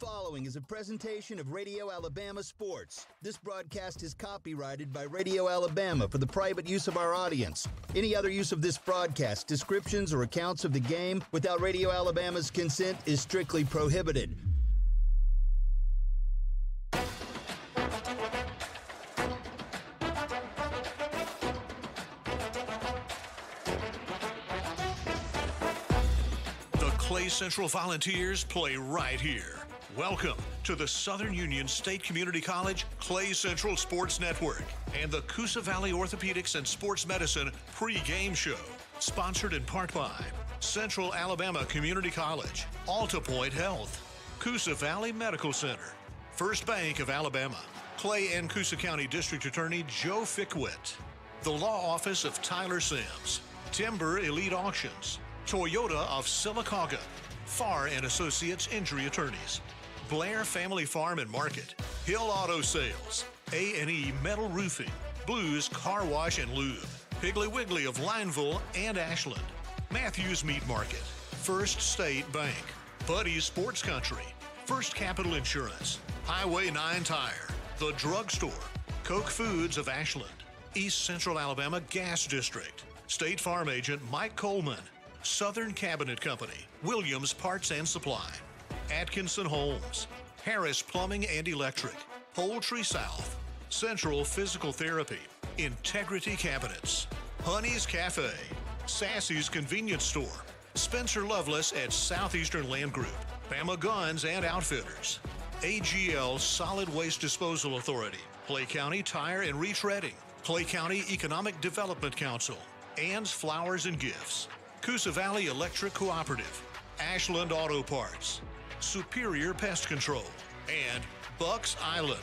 following is a presentation of Radio Alabama Sports. This broadcast is copyrighted by Radio Alabama for the private use of our audience. Any other use of this broadcast, descriptions, or accounts of the game without Radio Alabama's consent is strictly prohibited. The Clay Central Volunteers play right here. Welcome to the Southern Union State Community College Clay Central Sports Network and the Coosa Valley Orthopedics and Sports Medicine pre-game show. Sponsored in part by Central Alabama Community College, Alta Point Health, Coosa Valley Medical Center, First Bank of Alabama, Clay and Coosa County District Attorney Joe Fickwit, the Law Office of Tyler Sims, Timber Elite Auctions, Toyota of Sylacauga, Farr and Associates Injury Attorneys, Blair Family Farm and Market, Hill Auto Sales, A&E Metal Roofing, Blues Car Wash and Lube, Piggly Wiggly of Lineville and Ashland, Matthews Meat Market, First State Bank, Buddy's Sports Country, First Capital Insurance, Highway 9 Tire, The Drugstore, Koch Foods of Ashland, East Central Alabama Gas District, State Farm Agent Mike Coleman, Southern Cabinet Company, Williams Parts and Supply, Atkinson Homes, Harris Plumbing and Electric, Poultry South, Central Physical Therapy, Integrity Cabinets, Honey's Cafe, Sassy's Convenience Store, Spencer Loveless at Southeastern Land Group, Bama Guns and Outfitters, AGL Solid Waste Disposal Authority, Clay County Tire and Retreading, Clay County Economic Development Council, Ann's Flowers and Gifts, Coosa Valley Electric Cooperative, Ashland Auto Parts, Superior Pest Control, and Bucks Island.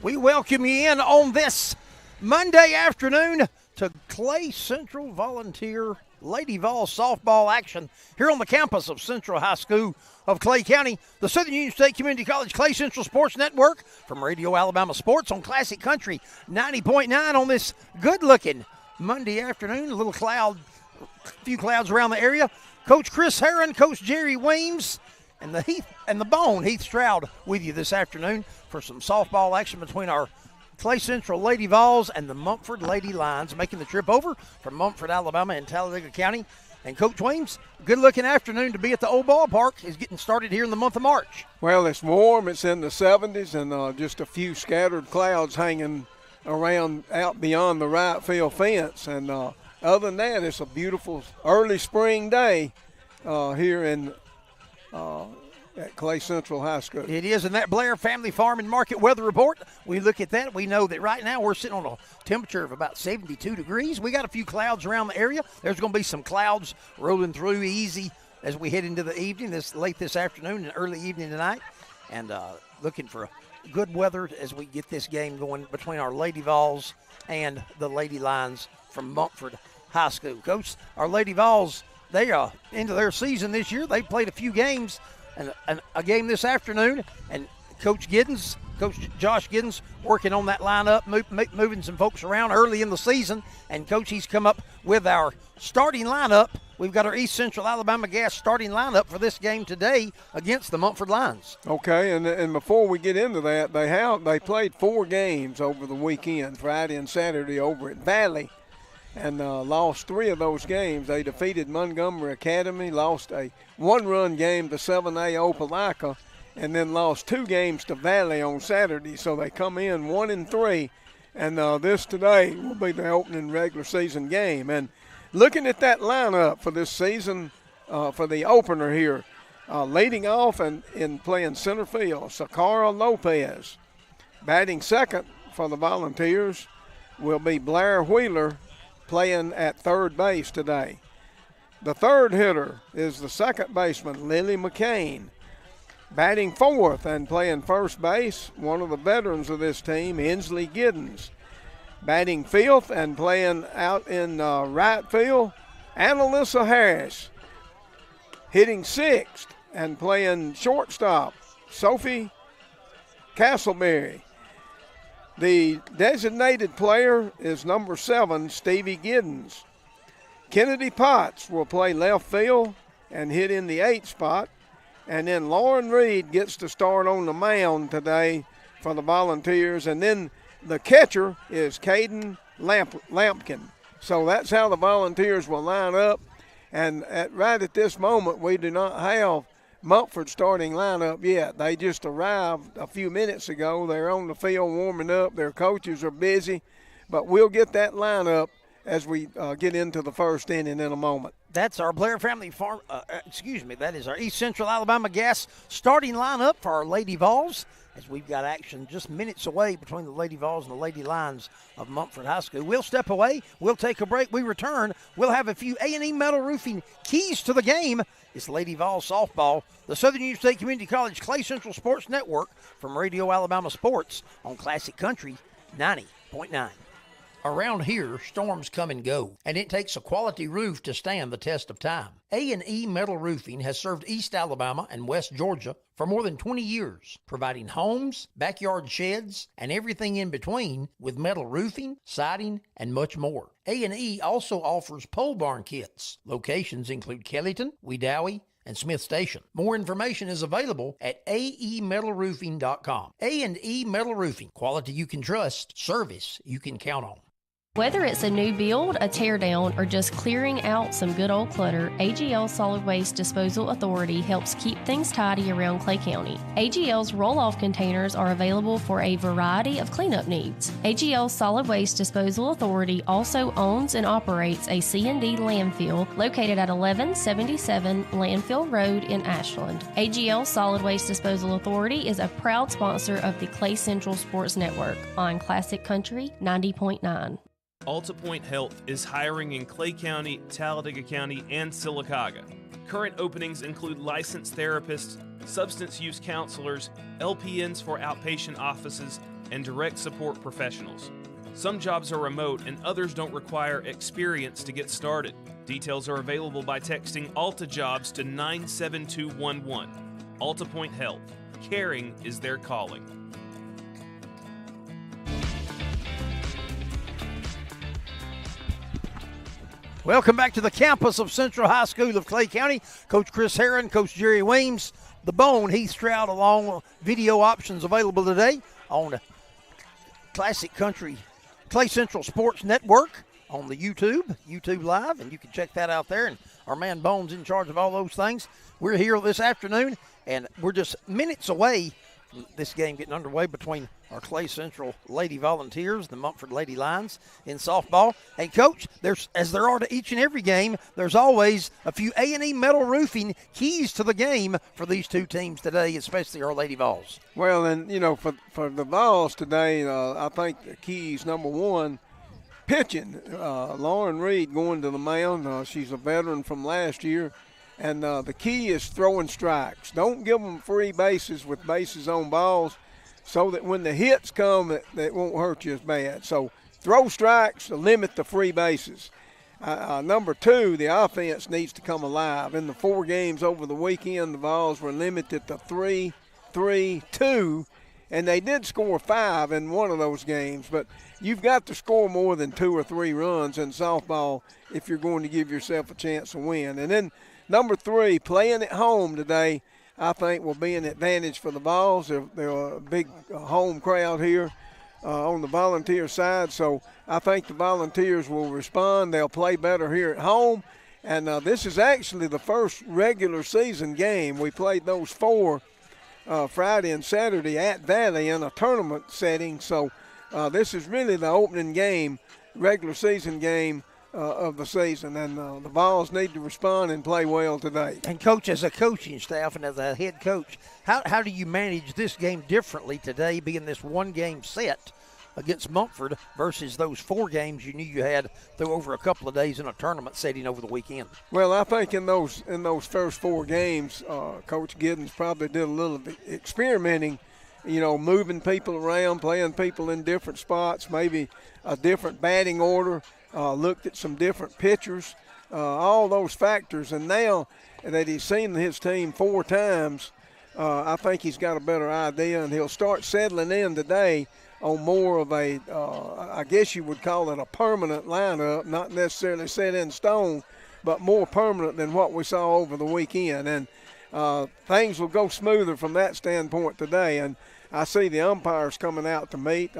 We welcome you in on this Monday afternoon to Clay Central Volunteer Lady Vols softball action here on the campus of Central High School of Clay County. The Southern Union State Community College Clay Central Sports Network from Radio Alabama Sports on Classic Country 90.9 on this good-looking Monday afternoon. A few clouds around the area. Coach Chris Herron, Coach Jerry Weems, and the Bone, Heath Stroud, with you this afternoon for some softball action between our Clay Central Lady Vols and the Munford Lady Lions, making the trip over from Munford, Alabama and Talladega County. And Coach Weems, good-looking afternoon to be at the old ballpark. Is getting started here in the month of March. Well, it's warm. It's in the 70s and just a few scattered clouds hanging around out beyond the right field fence. And other than that, it's a beautiful early spring day here in at Clay Central High School. It is, and that Blair Family Farm and Market weather report, we look at that, we know that right now we're sitting on a temperature of about 72 degrees. We got a few clouds around the area. There's going to be some clouds rolling through easy as we head into the evening, late this afternoon and early evening tonight, and looking for good weather as we get this game going between our Lady Vols and the Lady Lions from Munford High School. Coach, our Lady Vols, they are into their season this year. They played a few games and a game this afternoon, and Coach Josh Giddens working on that lineup, moving some folks around early in the season. And Coach, he's come up with our starting lineup. We've got our East Central Alabama Gas starting lineup for this game today against the Munford Lions. Okay, and before we get into that, they played 4 games over the weekend, Friday and Saturday over at Valley, and lost 3 of those games. They defeated Montgomery Academy, lost a 1-run game to 7A Opelika, and then lost 2 games to Valley on Saturday. So they come in 1-3, and this today will be the opening regular season game. And looking at that lineup for this season, for the opener here, leading off and in playing center field, Sakara Lopez. Batting second for the Volunteers will be Blair Wheeler, playing at third base today. The third hitter is the second baseman, Lily McCain. Batting fourth and playing first base, one of the veterans of this team, Inslee Giddens. Batting fifth and playing out in right field, Annalisa Harris. Hitting sixth and playing shortstop, Sophie Castleberry. The designated player is number 7, Stevie Giddens. Kennedy Potts will play left field and hit in the 8th spot. And then Lauren Reed gets to start on the mound today for the Volunteers. And then the catcher is Caden Lampkin. So that's how the Volunteers will line up. And right at this moment, we do not have Munford starting lineup yet. They just arrived a few minutes ago. They're on the field warming up. Their coaches are busy. But we'll get that lineup as we get into the first inning in a moment. That's our Blair Family Farm. That is our East Central Alabama Gas starting lineup for our Lady Vols, as we've got action just minutes away between the Lady Vols and the Lady Lions of Munford High School. We'll step away. We'll take a break. We return. We'll have a few A&E Metal Roofing keys to the game. It's Lady Vols softball. The Southern Union State Community College Clay Central Sports Network from Radio Alabama Sports on Classic Country 90.9. Around here, storms come and go, and it takes a quality roof to stand the test of time. A&E Metal Roofing has served East Alabama and West Georgia for more than 20 years, providing homes, backyard sheds, and everything in between with metal roofing, siding, and much more. A&E also offers pole barn kits. Locations include Kellyton, Wedowee, and Smith Station. More information is available at aemetalroofing.com. A&E Metal Roofing, quality you can trust, service you can count on. Whether it's a new build, a tear down, or just clearing out some good old clutter, AGL Solid Waste Disposal Authority helps keep things tidy around Clay County. AGL's roll-off containers are available for a variety of cleanup needs. AGL Solid Waste Disposal Authority also owns and operates a C&D landfill located at 1177 Landfill Road in Ashland. AGL Solid Waste Disposal Authority is a proud sponsor of the Clay Central Sports Network on Classic Country 90.9. AltaPoint Health is hiring in Clay County, Talladega County, and Sylacauga. Current openings include licensed therapists, substance use counselors, LPNs for outpatient offices, and direct support professionals. Some jobs are remote and others don't require experience to get started. Details are available by texting Alta Jobs to 97211. AltaPoint Health. Caring is their calling. Welcome back to the campus of Central High School of Clay County. Coach Chris Herron, Coach Jerry Weems, the Bone, Heath Stroud, along video options available today on Classic Country Clay Central Sports Network on the YouTube Live, and you can check that out there. And our man Bone's in charge of all those things. We're here this afternoon, and we're just minutes away from this game getting underway between our Clay Central Lady Volunteers, the Munford Lady Lions in softball. And, Coach, as there are to each and every game, there's always a few A&E Metal Roofing keys to the game for these two teams today, especially our Lady Vols. Well, and, for the Vols today, I think the keys, number one, pitching. Lauren Reed going to the mound. She's a veteran from last year. And the key is throwing strikes. Don't give them free bases with bases on balls, so that when the hits come, that won't hurt you as bad. So throw strikes to limit the free bases. Number two, the offense needs to come alive. In the 4 games over the weekend, the Vols were limited to 3-3-2, and they did score 5 in one of those games. But you've got to score more than 2 or 3 runs in softball if you're going to give yourself a chance to win. And then number 3, playing at home today, I think will be an advantage for the Vols. They're a big home crowd here on the Volunteer side, so I think the Volunteers will respond. They'll play better here at home, and this is actually the first regular season game. We played those 4 Friday and Saturday at Valley in a tournament setting, so this is really the opening game, regular season game of the season, and the Vols need to respond and play well today. And, Coach, as a coaching staff and as a head coach, how do you manage this game differently today, being this 1-game set against Munford versus those 4 games you knew you had through over a couple of days in a tournament setting over the weekend? Well, I think in those first 4 games, Coach Giddens probably did a little experimenting, moving people around, playing people in different spots, maybe a different batting order. looked at some different pitchers, all those factors. And now that he's seen his team 4 times, I think he's got a better idea, and he'll start settling in today on more of a, I guess you would call it a permanent lineup, not necessarily set in stone, but more permanent than what we saw over the weekend. And things will go smoother from that standpoint today. And I see the umpires coming out to meet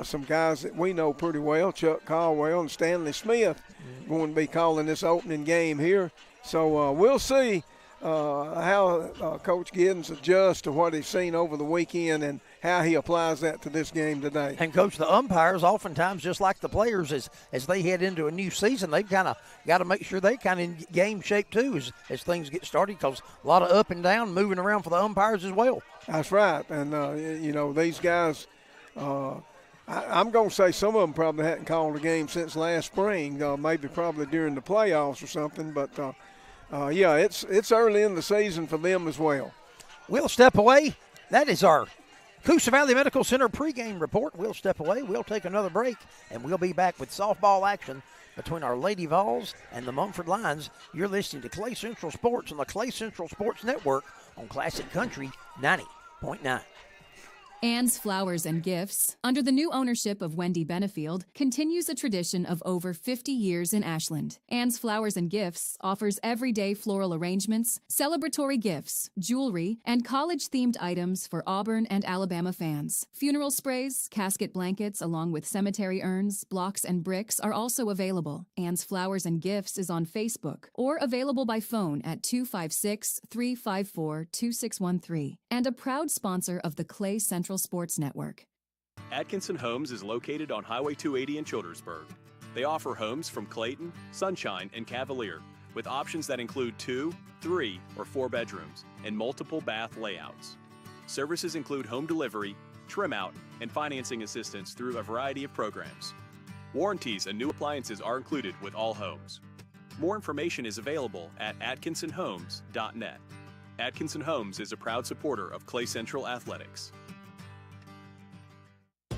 some guys that we know pretty well, Chuck Caldwell and Stanley Smith, going to be calling this opening game here. So we'll see how Coach Giddens adjusts to what he's seen over the weekend and how he applies that to this game today. And, Coach, the umpires oftentimes, just like the players, as they head into a new season, they've kind of got to make sure they kind of in game shape too as things get started, because a lot of up and down moving around for the umpires as well. That's right. And, these guys, I'm going to say some of them probably hadn't called a game since last spring, maybe probably during the playoffs or something. But, it's early in the season for them as well. We'll step away. That is our Coosa Valley Medical Center pregame report. We'll step away. We'll take another break, and we'll be back with softball action between our Lady Vols and the Munford Lions. You're listening to Clay Central Sports on the Clay Central Sports Network on Classic Country 90.9. Ann's Flowers and Gifts, under the new ownership of Wendy Benefield, continues a tradition of over 50 years in Ashland. Ann's Flowers and Gifts offers everyday floral arrangements, celebratory gifts, jewelry, and college-themed items for Auburn and Alabama fans. Funeral sprays, casket blankets, along with cemetery urns, blocks, and bricks are also available. Ann's Flowers and Gifts is on Facebook or available by phone at 256-354-2613, and a proud sponsor of the Clay Central Sports Network. Atkinson Homes is located on Highway 280 in Childersburg. They offer homes from Clayton, Sunshine, and Cavalier, with options that include 2, 3, or 4 bedrooms and multiple bath layouts. Services include home delivery, trim out, and financing assistance through a variety of programs. Warranties and new appliances are included with all homes. More information is available at atkinsonhomes.net. Atkinson Homes is a proud supporter of Clay Central Athletics.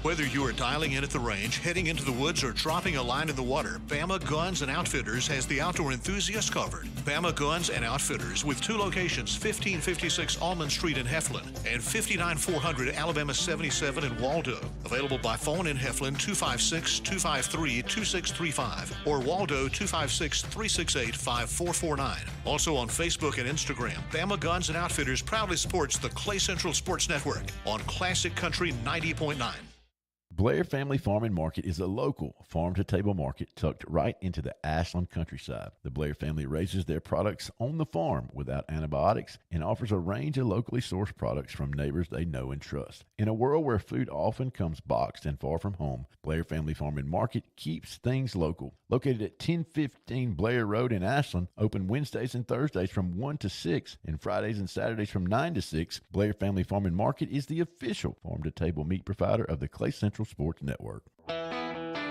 Whether you are dialing in at the range, heading into the woods, or dropping a line in the water, Bama Guns and Outfitters has the outdoor enthusiast covered. Bama Guns and Outfitters, with 2 locations, 1556 Almond Street in Heflin and 59400 Alabama 77 in Waldo. Available by phone in Heflin 256-253-2635 or Waldo 256-368-5449. Also on Facebook and Instagram, Bama Guns and Outfitters proudly supports the Clay Central Sports Network on Classic Country 90.9. Blair Family Farm and Market is a local farm-to-table market tucked right into the Ashland countryside. The Blair family raises their products on the farm without antibiotics and offers a range of locally sourced products from neighbors they know and trust. In a world where food often comes boxed and far from home, Blair Family Farm and Market keeps things local. Located at 1015 Blair Road in Ashland, open Wednesdays and Thursdays from 1 to 6 and Fridays and Saturdays from 9 to 6. Blair Family Farm and Market is the official farm-to-table meat provider of the Clay Central Sports Network.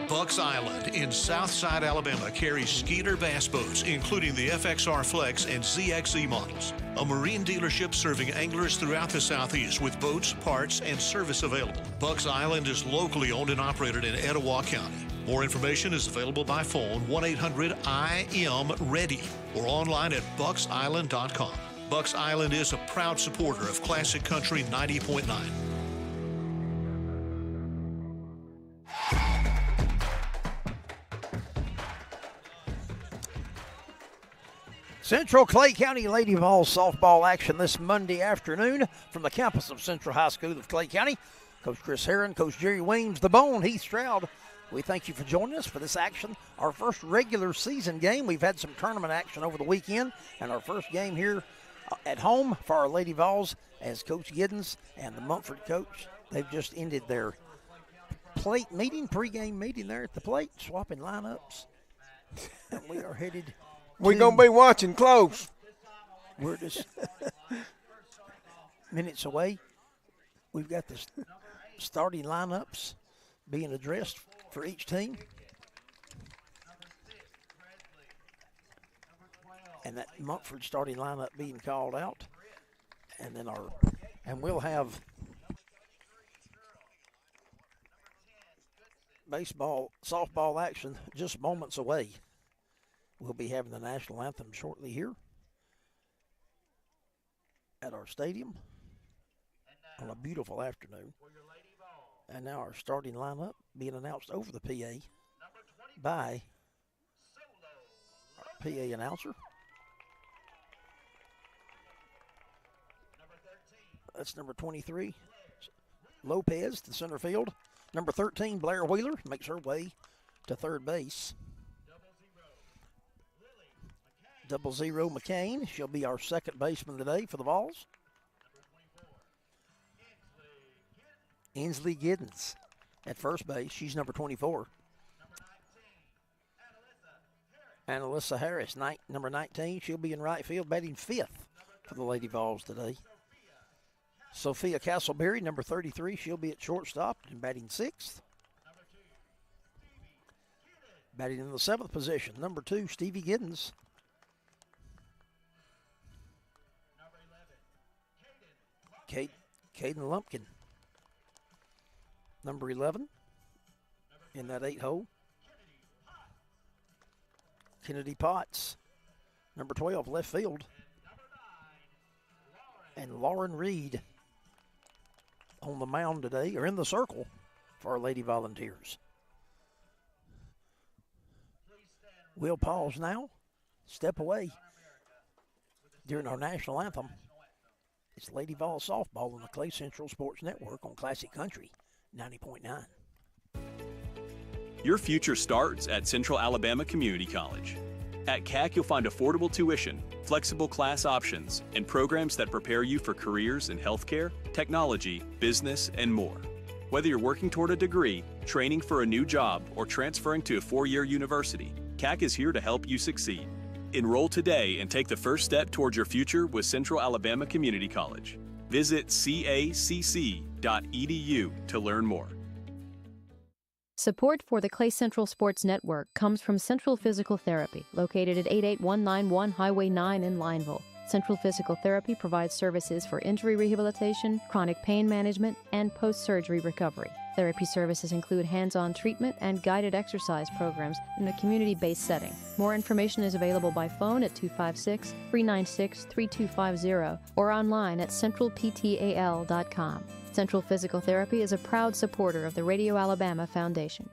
Bucks Island in Southside Alabama carries Skeeter bass boats, including the FXR Flex and ZXE models. A marine dealership serving anglers throughout the Southeast with boats, parts, and service available. Bucks Island is locally owned and operated in Etowah County. More information is available by phone 1-800-IM-READY or online at bucksisland.com. Bucks Island is a proud supporter of Classic Country 90.9. Central Clay County Lady Vols softball action this Monday afternoon from the campus of Central High School of Clay County. Coach Chris Herron, Coach Jerry Weems, the Bone, Heath Stroud. We thank you for joining us for this action. Our first regular season game. We've had some tournament action over the weekend, and our first game here at home for our Lady Vols as Coach Giddens and the Munford coach. They've just ended their plate meeting, pregame meeting there at the plate, swapping lineups. And we are headed. We're going to be watching close. We're just minutes away. We've got the starting lineups being addressed for each team. And that Munford starting lineup being called out. And then we'll have baseball, softball action just moments away. We'll be having the national anthem shortly here at our stadium on a beautiful afternoon. And now our starting lineup being announced over the PA by our PA announcer. That's number 23, Lopez to center field. Number 13, Blair Wheeler, makes her way to third base. 00 McCain, she'll be our second baseman today for the Vols. Ainsley Giddens at first base, she's number 24. And Alyssa Harris, number 19, she'll be in right field, batting fifth for the Lady Vols today. Sophia Castleberry, number 33, she'll be at shortstop and batting sixth. Batting in the seventh position, number 2, Stevie Giddens. Caden Lumpkin, number 11, in that 8 hole. Kennedy Potts, number 12, left field. And Lauren Reed on the mound today, or in the circle, for our Lady Volunteers. We'll pause now, step away during our national anthem. It's Lady Vol softball on the Clay Central Sports Network on Classic Country 90.9. Your future starts at Central Alabama Community College. At CAC, you'll find affordable tuition, flexible class options, and programs that prepare you for careers in healthcare, technology, business, and more. Whether you're working toward a degree, training for a new job, or transferring to a 4-year university, CAC is here to help you succeed. Enroll today and take the first step towards your future with Central Alabama Community College. Visit cacc.edu to learn more. Support for the Clay Central Sports Network comes from Central Physical Therapy, located at 88191 Highway 9 in Lineville. Central Physical Therapy provides services for injury rehabilitation, chronic pain management, and post-surgery recovery. Therapy services include hands-on treatment and guided exercise programs in a community-based setting. More information is available by phone at 256-396-3250 or online at centralptal.com. Central Physical Therapy is a proud supporter of the Radio Alabama Foundation.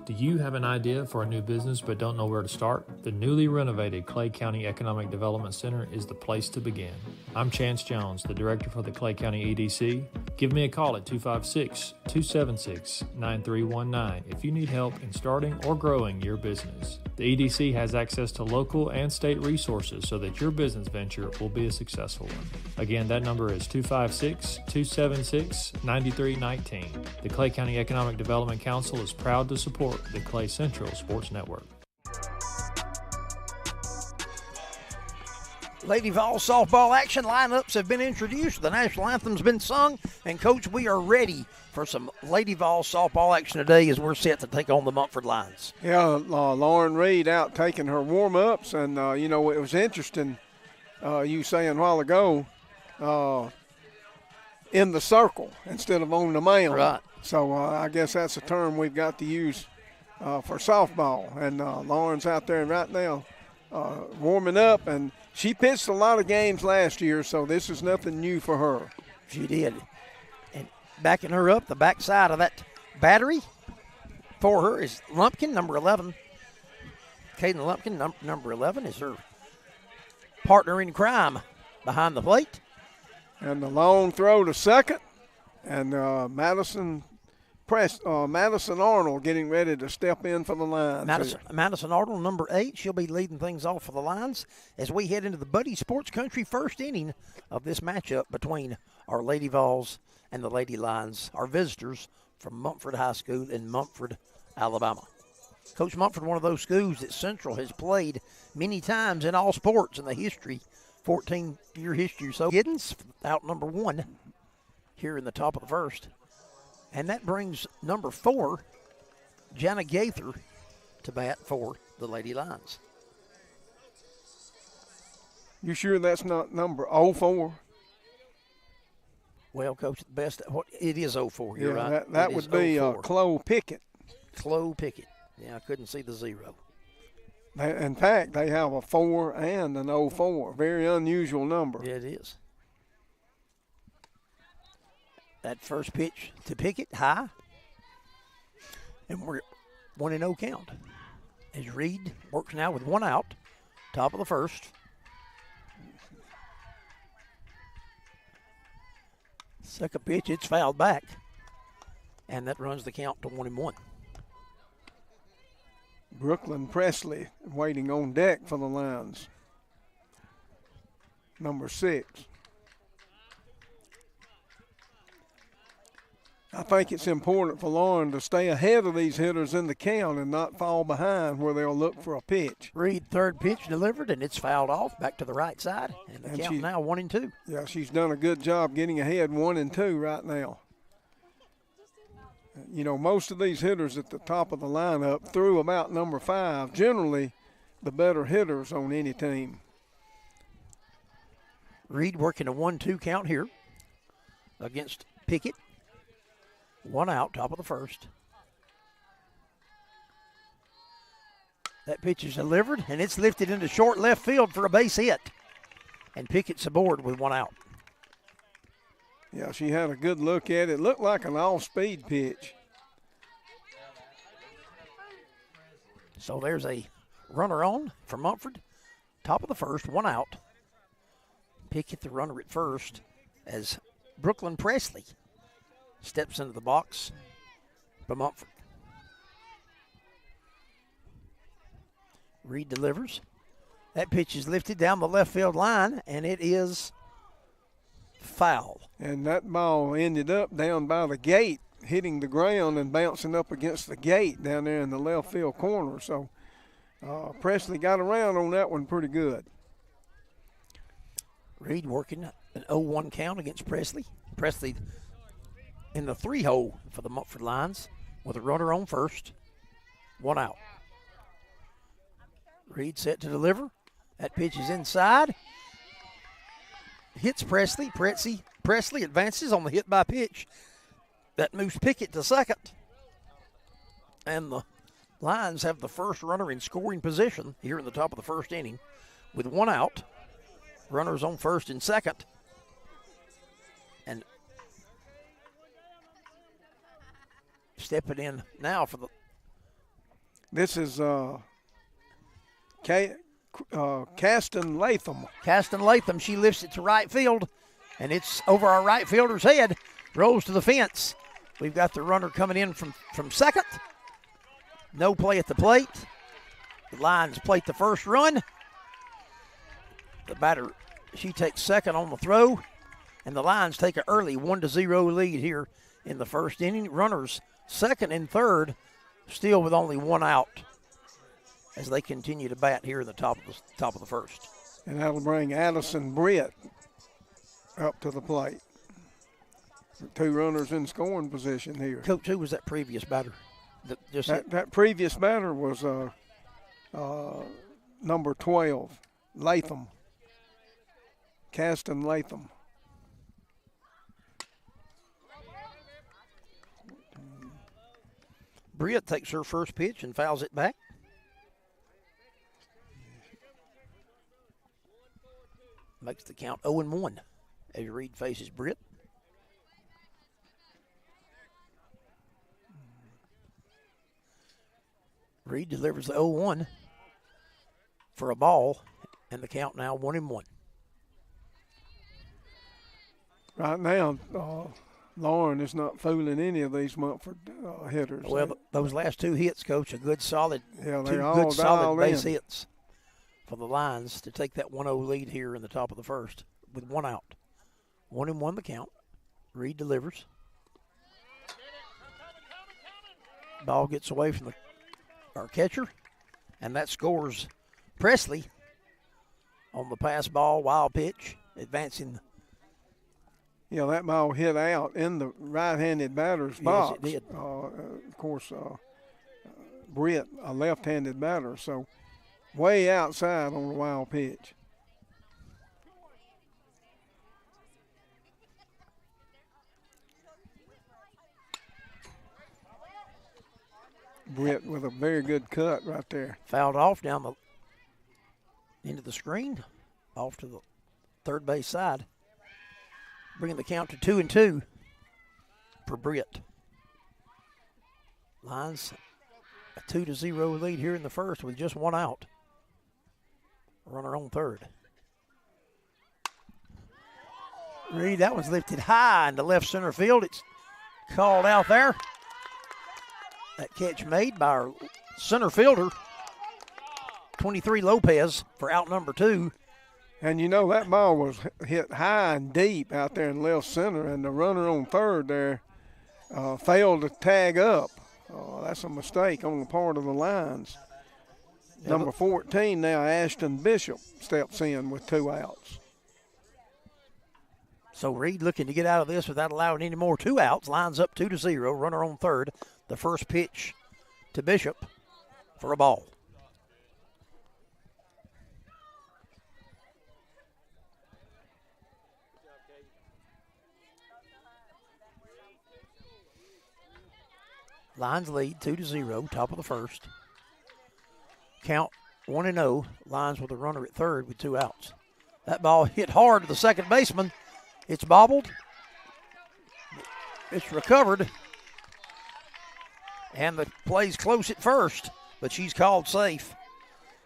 Do you have an idea for a new business but don't know where to start? The newly renovated Clay County Economic Development Center is the place to begin. I'm Chance Jones, the director for the Clay County EDC. Give me a call at 256-276-9319 if you need help in starting or growing your business. The EDC has access to local and state resources so that your business venture will be a successful one. Again, that number is 256-276-9319. The Clay County Economic Development Council is proud to support the Clay Central Sports Network. Lady Vol softball action lineups have been introduced. The national anthem's been sung. And, Coach, we are ready for some Lady Vol softball action today as we're set to take on the Munford Lions. Yeah, Lauren Reed out taking her warm-ups. And, it was interesting, you saying a while ago, in the circle instead of on the mound. Right. So I guess that's a term we've got to use for softball. And Lauren's out there right now warming up. And she pitched a lot of games last year, so this is nothing new for her. She did. And backing her up, the backside of that battery for her is Lumpkin, number 11. Caden Lumpkin, number 11, is her partner in crime behind the plate. And the long throw to second. And Madison Arnold getting ready to step in for the Lions. Madison Arnold, number 8. She'll be leading things off for the Lions as we head into the Buddy Sports Country first inning of this matchup between our Lady Vols and the Lady Lions, our visitors from Munford High School in Munford, Alabama. Coach Munford, one of those schools that Central has played many times in all sports in the history, 14-year history. So Giddens out number 1 here in the top of the first. And that brings number 4, Jana Gaither, to bat for the Lady Lions. You sure that's not number 04? Well, Coach, at the best, it is 04. You're right. That would be Chloe Pickett. Chloe Pickett. Yeah, I couldn't see the 0. In fact, they have a 4 and an 04. Very unusual number. Yeah, it is. That first pitch to Pickett, high. And we're 1-0 count. As Reed works now with 1 out, top of the first. Second pitch, it's fouled back. And that runs the count to 1-1. Brooklyn Presley waiting on deck for the Lions. Number 6. I think it's important for Lauren to stay ahead of these hitters in the count and not fall behind where they'll look for a pitch. Reed, third pitch delivered, and it's fouled off back to the right side. And the count now 1-2. Yeah, she's done a good job getting ahead 1-2 right now. You know, most of these hitters at the top of the lineup through about number 5, generally the better hitters on any team. Reed working a 1-2 count here against Pickett. 1 out, top of the first. That pitch is delivered, and it's lifted into short left field for a base hit. And Pickett's aboard with 1 out. Yeah, she had a good look at it. It looked like an off-speed pitch. So there's a runner on for Munford. Top of the first, 1 out. Pickett the runner at first as Brooklyn Presley steps into the box for Munford. Reed delivers. That pitch is lifted down the left field line, and it is foul. And that ball ended up down by the gate, hitting the ground and bouncing up against the gate down there in the left field corner. So Presley got around on that one pretty good. Reed working an 0-1 count against Presley. Presley in the 3-hole for the Munford Lions with a runner on first. 1 out. Reed set to deliver. That pitch is inside. Hits Presley. Presley advances on the hit by pitch. That moves Pickett to second. And the Lions have the first runner in scoring position here in the top of the first inning with 1 out. Runners on first and second. And stepping in now for the. This is Caston Latham. Caston Latham, she lifts it to right field, and it's over our right fielder's head, rolls to the fence. We've got the runner coming in from second. No play at the plate. The Lions plate the first run. The batter, she takes second on the throw, and the Lions take an early 1-0 lead here in the first inning. Runners second and third, still with only 1 out as they continue to bat here in the top of the first. And that'll bring Addison Britt up to the plate. 2 runners in scoring position here. Coach, who was that previous batter? That previous batter was number 12, Latham. Caston Latham. Britt takes her first pitch and fouls it back. Makes the count 0-1 as Reed faces Britt. Reed delivers the 0-1 for a ball, and the count now 1-1. Right now, Lauren is not fooling any of these Munford hitters. Well, those last 2 hits, Coach, a good solid, yeah, two good solid base hits for the Lions to take that 1-0 lead here in the top of the first with 1 out. 1-1 the count. Reed delivers. Ball gets away from our catcher, and that scores Presley on the pass ball, wild pitch, advancing. Yeah, that ball hit out in the right-handed batter's box. Yes, it did. Of course, Britt, a left-handed batter, so way outside on the wild pitch. Britt with a very good cut right there. Fouled off down the into the screen, off to the third base side, bringing the count to 2-2 for Britt. Lions a 2-0 lead here in the first with just one out. Runner on third. Reed, that one's lifted high into left center field. It's called out there. That catch made by our center fielder, 23 Lopez, for out number 2. And you know that ball was hit high and deep out there in left center, and the runner on third there failed to tag up. That's a mistake on the part of the Lions. Number 14 now, Ashton Bishop, steps in with 2 outs. So Reed looking to get out of this without allowing any more 2 outs. Lines up 2-0, runner on third. The first pitch to Bishop for a ball. Lions lead 2-0, top of the first. Count 1-0. Lions with a runner at third with 2 outs. That ball hit hard to the second baseman. It's bobbled. It's recovered. And the play's close at first, but she's called safe.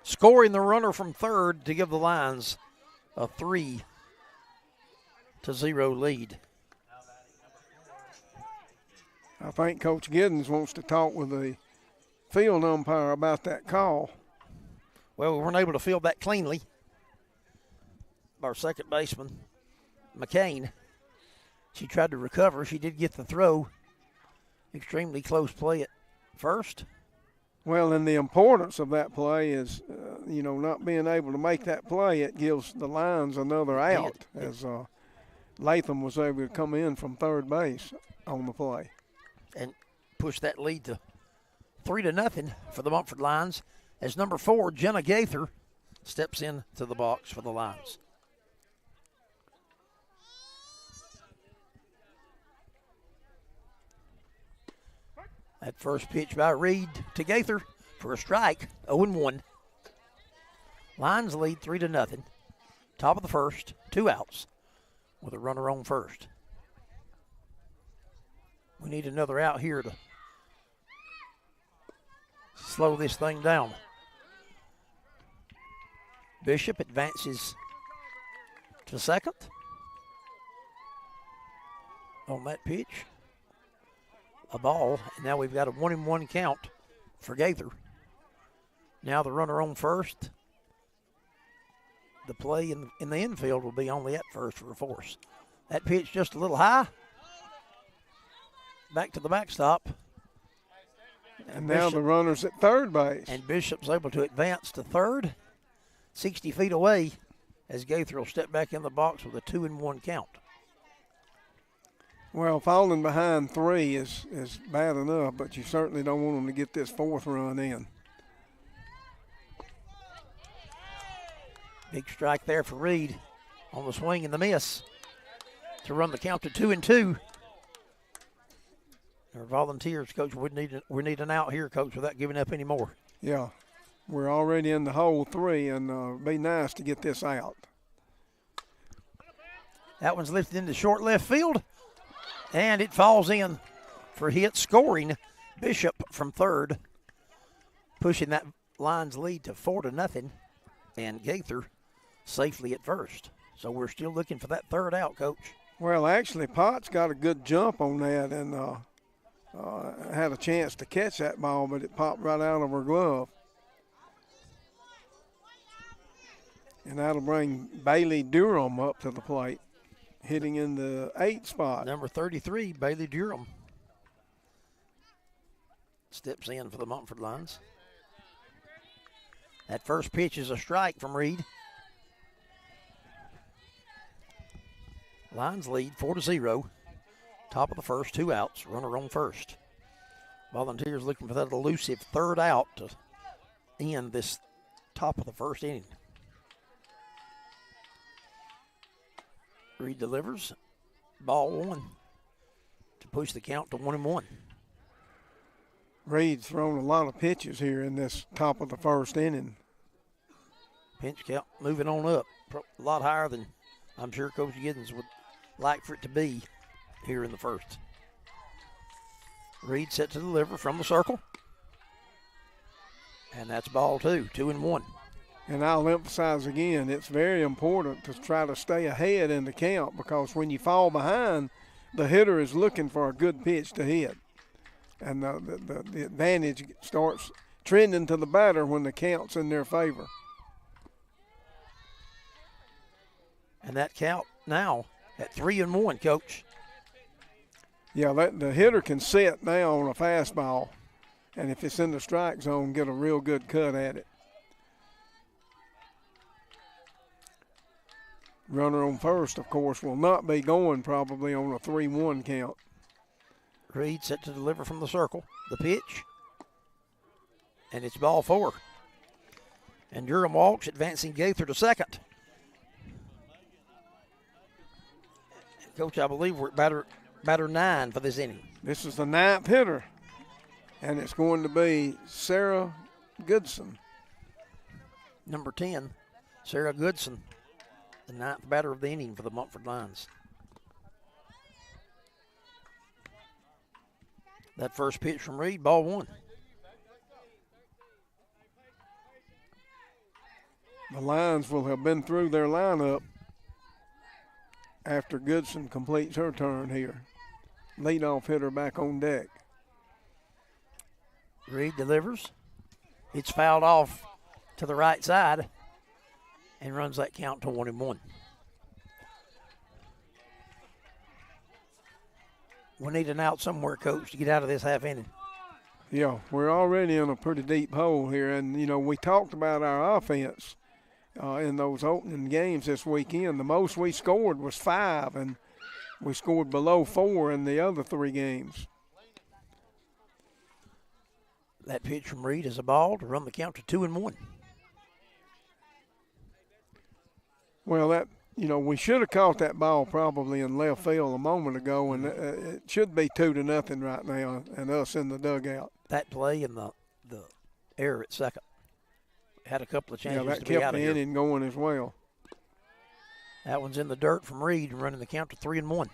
Scoring the runner from third to give the Lions a 3-0 lead. I think Coach Giddens wants to talk with the field umpire about that call. Well, we weren't able to field that cleanly. Our second baseman, McCain, she tried to recover. She did get the throw. Extremely close play at first. Well, and the importance of that play is, not being able to make that play, it gives the Lions another out, as Latham was able to come in from third base on the play. And push that lead to 3-0 for the Munford Lions as number 4, Jenna Gaither, steps in to the box for the Lions. That first pitch by Reed to Gaither for a strike, 0-1. Lions lead 3-0. Top of the first, 2 outs with a runner on first. We need another out here to slow this thing down. Bishop advances to second on that pitch. A ball, and now we've got a 1-1 count for Gaither. Now the runner on first. The play in the infield will be only at first for a force. That pitch just a little high. Back to the backstop. And now the runner's at third base. And Bishop's able to advance to third, 60 feet away, as Gaither will step back in the box with a 2-1 count. Well, falling behind 3 is bad enough, but you certainly don't want them to get this 4th run in. Big strike there for Reed on the swing and the miss to run the count to 2-2. Our volunteers, Coach, we need an out here, Coach, without giving up any more. Yeah, we're already in the hole 3, and it'd be nice to get this out. That one's lifted into short left field, and it falls in for hit, scoring Bishop from third, pushing that Lions lead to 4-0, and Gaither safely at first. So we're still looking for that third out, Coach. Well, actually, Potts got a good jump on that, and had a chance to catch that ball, but it popped right out of her glove. And that'll bring Bailey Durham up to the plate, hitting in the 8th spot. Number 33, Bailey Durham, steps in for the Munford Lions. That first pitch is a strike from Reed. Lions lead 4-0. Top of the first, 2 outs, runner on first. Volunteers looking for that elusive third out to end this top of the first inning. Reed delivers, ball 1 to push the count to 1-1. Reed's thrown a lot of pitches here in this top of the first inning. Pinch count moving on up. A lot higher than I'm sure Coach Giddens would like for it to be here in the first. Reed set to deliver from the circle. And that's ball 2, 2-1. And I'll emphasize again, it's very important to try to stay ahead in the count, because when you fall behind, the hitter is looking for a good pitch to hit. And the advantage starts trending to the batter when the count's in their favor. And that count now at 3-1, Coach. Yeah, the hitter can set now on a fastball, and if it's in the strike zone, get a real good cut at it. Runner on first, of course, will not be going probably on a 3-1 count. Reed set to deliver from the circle. The pitch. And it's ball 4. And Durham walks, advancing Gaither to second. Coach, I believe we're at batter 9 for this inning. This is the 9th hitter, and it's going to be Sarah Goodson. Number 10, Sarah Goodson, the 9th batter of the inning for the Munford Lions. That first pitch from Reed, ball 1. The Lions will have been through their lineup after Goodson completes her turn here. Leadoff hitter back on deck. Reed delivers. It's fouled off to the right side and runs that count to 1-1. We need an out somewhere, Coach, to get out of this half inning. Yeah, we're already in a pretty deep hole here. And, you know, we talked about our offense in those opening games this weekend. The most we scored was 5, and we scored below 4 in the other 3 games. That pitch from Reed is a ball to run the count to 2-1. Well, we should have caught that ball probably in left field a moment ago, and it should be 2-0 right now, and us in the dugout. That play and the error at second had a couple of chances to be out of here. Yeah, that kept the inning going as well. That one's in the dirt from Reed, running the count to 3-1.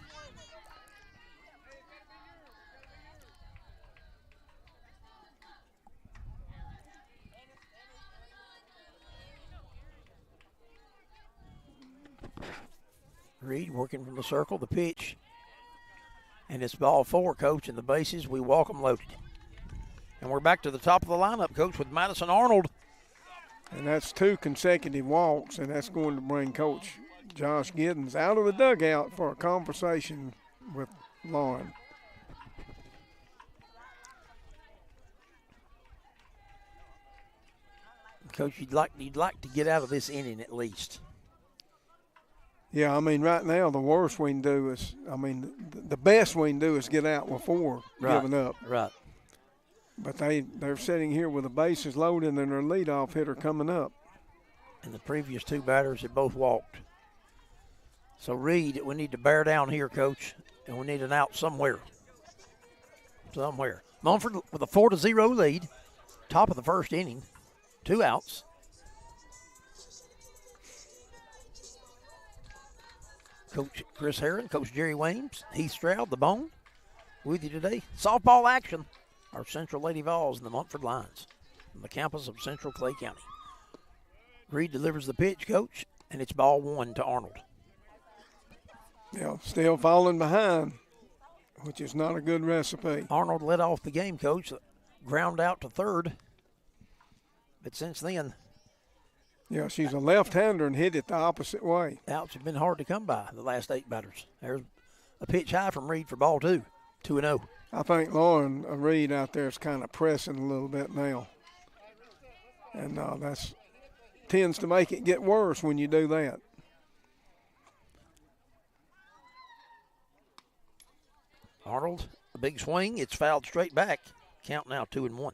Reed working from the circle, the pitch. And it's ball 4, Coach, and the bases, we walk them loaded. And we're back to the top of the lineup, Coach, with Madison Arnold. And that's 2 consecutive walks, and that's going to bring Coach Josh Giddens out of the dugout for a conversation with Lauren. Coach, you'd like to get out of this inning at least. Yeah, I mean, right now the worst we can do is, the best we can do is get out with 4 giving up. Right. But they're sitting here with the bases loaded and their leadoff hitter coming up. And the previous 2 batters had both walked. So, Reed, we need to bear down here, Coach, and we need an out somewhere. Munford with a 4-0 lead, top of the first inning, 2 outs. Coach Chris Herron, Coach Jerry Williams, Heath Stroud, the Bone, with you today. Softball action. Our Central Lady Vols and the Munford Lions on the campus of Central Clay County. Reed delivers the pitch, Coach, and it's ball 1 to Arnold. Yeah, still falling behind, which is not a good recipe. Arnold led off the game, Coach, ground out to third. But since then, yeah, she's a left-hander and hit it the opposite way. Outs have been hard to come by the last 8 batters. There's a pitch high from Reed for ball 2, 2-0. I think Lauren Reed out there is kind of pressing a little bit now. And that's tends to make it get worse when you do that. Arnold, a big swing. It's fouled straight back. Count now 2-1.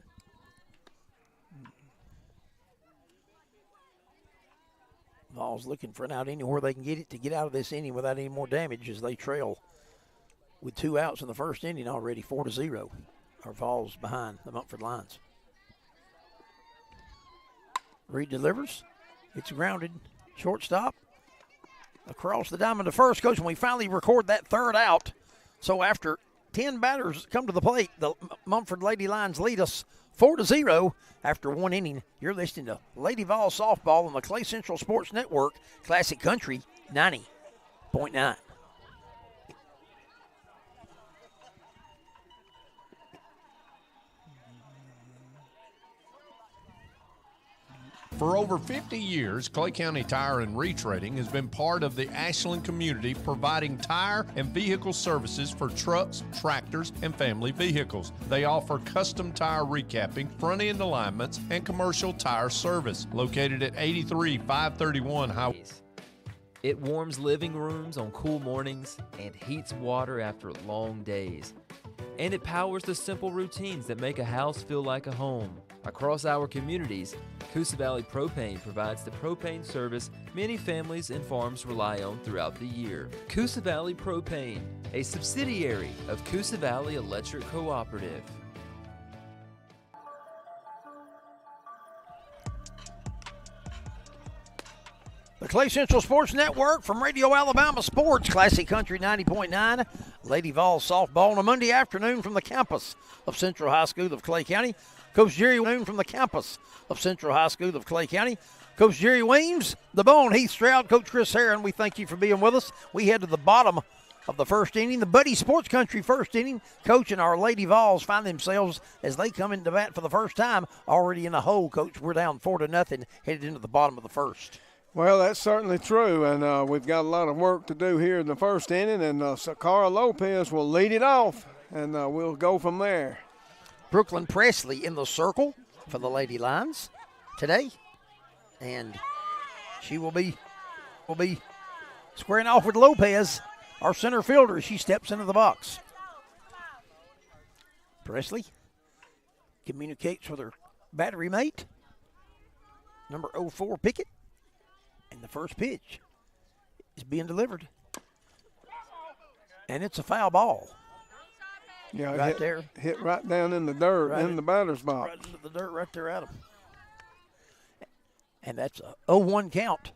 Vols looking for an out anywhere they can get it to get out of this inning without any more damage as they trail with 2 outs in the first inning already, 4-0. or falls behind the Munford lines. Reed delivers. It's grounded. Shortstop. Across the diamond to first. Coach, when we finally record that third out, so after 10 batters come to the plate, the Munford Lady Lions lead us 4-0 after one inning. You're listening to Lady Vols softball on the Clay Central Sports Network, Classic Country 90.9. For over 50 years, Clay County Tire and Retreading has been part of the Ashland community, providing tire and vehicle services for trucks, tractors, and family vehicles. They offer custom tire recapping, front-end alignments, and commercial tire service. Located at 83-531 Highway. It warms living rooms on cool mornings and heats water after long days. And it powers the simple routines that make a house feel like a home. Across our communities, Coosa Valley Propane provides the propane service many families and farms rely on throughout the year. Coosa Valley Propane, a subsidiary of Coosa Valley Electric Cooperative. The Clay Central Sports Network from Radio Alabama Sports, Classic Country 90.9. Lady Vols softball on a Monday afternoon from the campus of Central High School of Clay County. Coach Jerry Weems from the campus of Central High School of Clay County. Coach Jerry Weems, the Bone, Heath Stroud, Coach Chris Herron, we thank you for being with us. We head to the bottom of the first inning. The Buddy Sports Country first inning. Coach and our Lady Vols find themselves as they come into bat for the first time already in the hole. Coach, we're down 4-0 headed into the bottom of the first. Well, that's certainly true, and we've got a lot of work to do here in the first inning, and Sakara Lopez will lead it off, and we'll go from there. Brooklyn Presley in the circle for the Lady Lions today, and she will be squaring off with Lopez, our center fielder, as she steps into the box. Presley communicates with her battery mate, number 04 Pickett. And the first pitch is being delivered. And it's a foul ball. Yeah, right there. Hit right down in the dirt, right in the batter's box. Right into the dirt right there at him. And that's a 0-1 count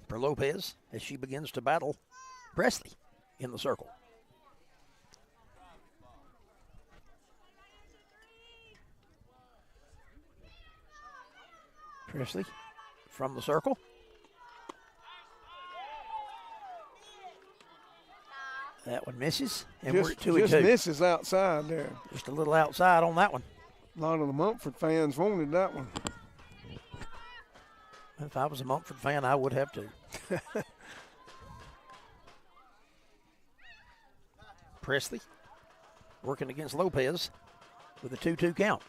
for Lopez as she begins to battle Presley in the circle. Presley from the circle. That one misses, and we're at 2-2. Just misses outside there. Just a little outside on that one. A lot of the Munford fans wanted that one. If I was a Munford fan, I would have too. Presley working against Lopez with a 2-2 count.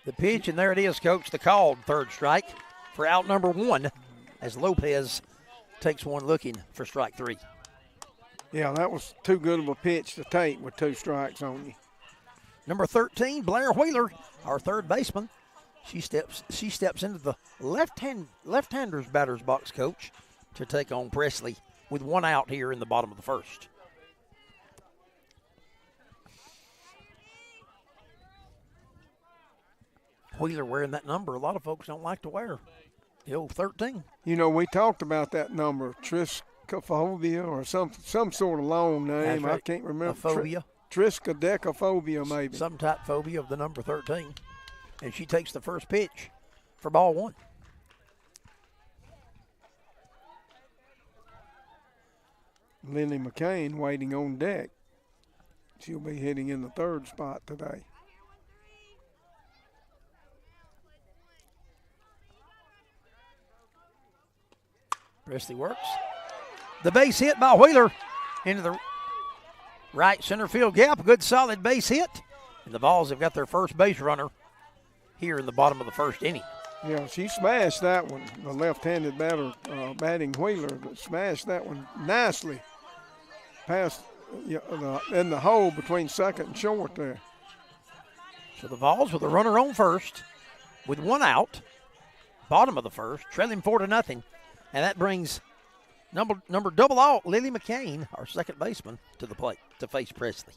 The pitch, and there it is, Coach, the called third strike for out number one as Lopez takes one looking for strike three. Yeah, that was too good of a pitch to take with two strikes on you. Number 13, Blair Wheeler, our third baseman. She steps into the left-hander's batter's box, Coach, to take on Presley with one out here in the bottom of the first. Wheeler wearing that number a lot of folks don't like to wear, the old 13. You know, we talked about that number, Triskaphobia or some sort of long name. Right. I can't remember. Phobia. Triskaidekaphobia maybe. Some type phobia of the number 13. And she takes the first pitch for ball one. Lily McCain waiting on deck. She'll be hitting in the third spot today. Presley works. The base hit by Wheeler into the right center field gap. A good solid base hit. And the Vols have got their first base runner here in the bottom of the first inning. Yeah, she smashed that one. The left-handed batter batting Wheeler, but smashed that one nicely past in the hole between second and short there. So the Vols with a runner on first with one out, bottom of the first, trailing 4-0. And that brings number 00, Lily McCain, our second baseman, to the plate to face Presley,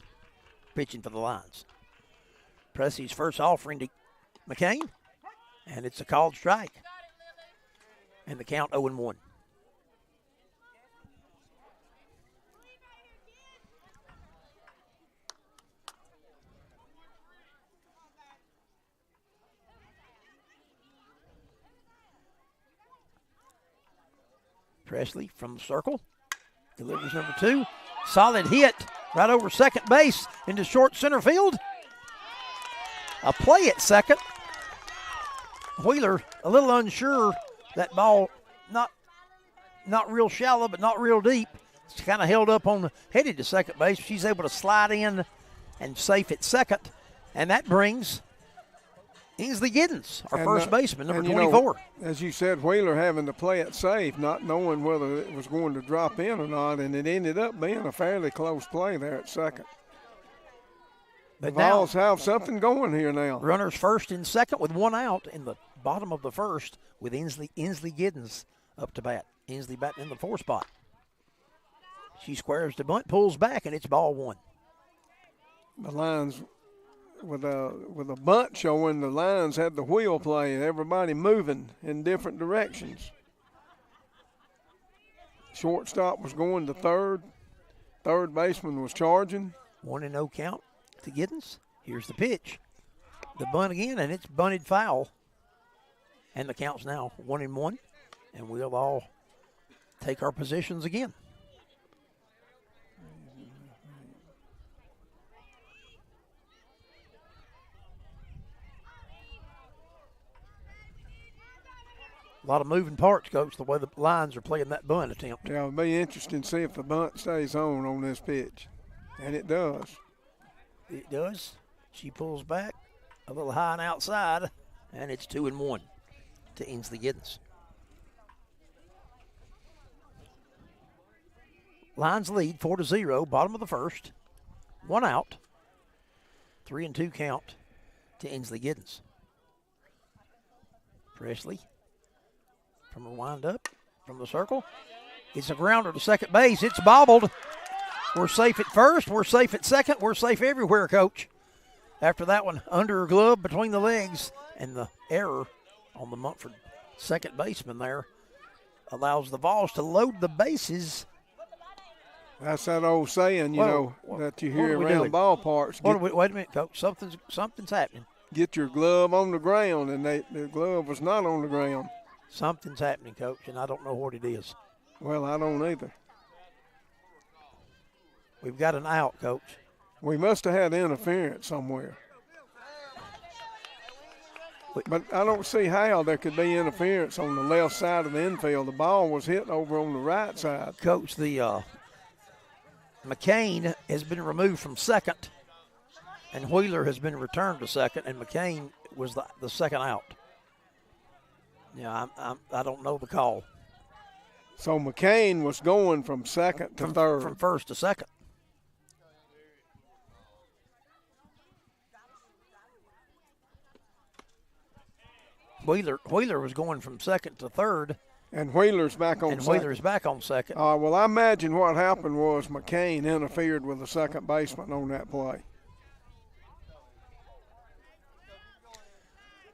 pitching for the Lions. Presley's first offering to McCain, and it's a called strike. And the count 0-1. Presley from the circle. Delivers number 2. Solid hit right over second base into short center field. A play at second. Wheeler a little unsure. That ball not real shallow, but not real deep. It's kind of held up headed to second base. She's able to slide in and safe at second. And that brings Ainsley Giddens, our first baseman, number 24. As you said, Wheeler having to play it safe, not knowing whether it was going to drop in or not, and it ended up being a fairly close play there at second. The Vols have something going here now. Runners first and second with 1 out in the bottom of the first with Ainsley Giddens up to bat. Ainsley batting in the 4 spot. She squares the bunt, pulls back, and it's ball 1. The lines with a bunt showing, the lines had the wheel play and everybody moving in different directions. Shortstop was going to third. Third baseman was charging. 1-0 count to Giddens. Here's the pitch. The bunt again, and it's bunted foul. And the count's now 1-1. And we'll all take our positions again. A lot of moving parts, Coach, the way the lines are playing that bunt attempt. Yeah, it'll be interesting to see if the bunt stays on this pitch. And it does. It does. She pulls back a little high and outside, and it's 2-1 to Ainsley Giddens. Lions lead 4-0, bottom of the first. 1 out. 3-2 count to Ainsley Giddens. Presley from her wind-up, from the circle. It's a grounder to second base. It's bobbled. We're safe at first. We're safe at second. We're safe everywhere, Coach. After that one, under her glove between the legs, and the error on the Munford second baseman there allows the Vols to load the bases. That's that old saying, that you hear around ballparks. Wait a minute, Coach. Something's happening. Get your glove on the ground, and the glove was not on the ground. Something's happening, Coach, and I don't know what it is. Well, I don't either. We've got an out, Coach. We must have had interference somewhere. But I don't see how there could be interference on the left side of the infield. The ball was hit over on the right side. Coach, the McCain has been removed from second, and Wheeler has been returned to second, and McCain was the second out. Yeah, I don't know the call. So McCain was going from second to third. From first to second. Wheeler was going from second to third. And Wheeler's back on second. And Wheeler's back on second. Well, I imagine what happened was McCain interfered with the second baseman on that play.